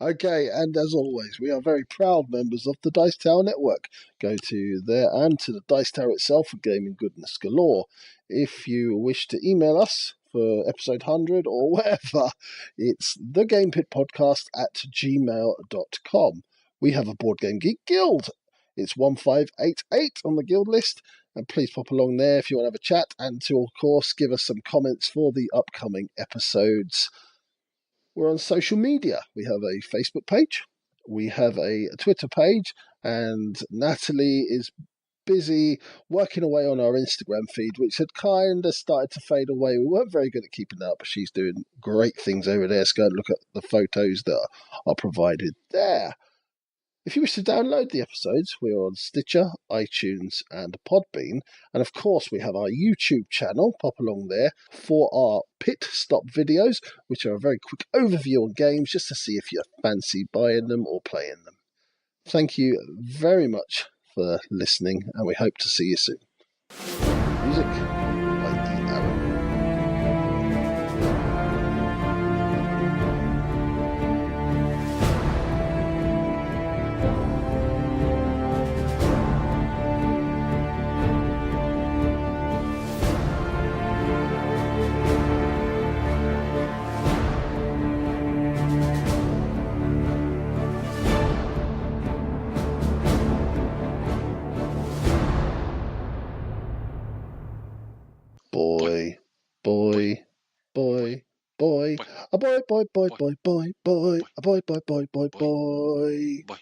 Okay, and as always, we are very proud members of the Dice Tower Network. Go to there and to the Dice Tower itself for gaming goodness galore. If you wish to email us for episode 100 or whatever, it's thegamepitpodcast@gmail.com. We have a Board Game Geek Guild. It's 1588 on the guild list. And please pop along there if you want to have a chat and to, of course, give us some comments for the upcoming episodes. We're on social media. We have a Facebook page. We have a Twitter page. And Natalie is busy working away on our Instagram feed, which had kind of started to fade away. We weren't very good at keeping that up, but she's doing great things over there. So go and look at the photos that are provided there. If you wish to download the episodes, we are on Stitcher, iTunes, and Podbean. And of course, we have our YouTube channel. Pop along there for our pit stop videos, which are a very quick overview on games just to see if you fancy buying them or playing them. Thank you very much for listening, and we hope to see you soon. Music by The Arrow. Boy, boy, boy, boy, a boy, boy, boy, boy, boy, boy, a boy, boy, boy, boy, boy. Boy.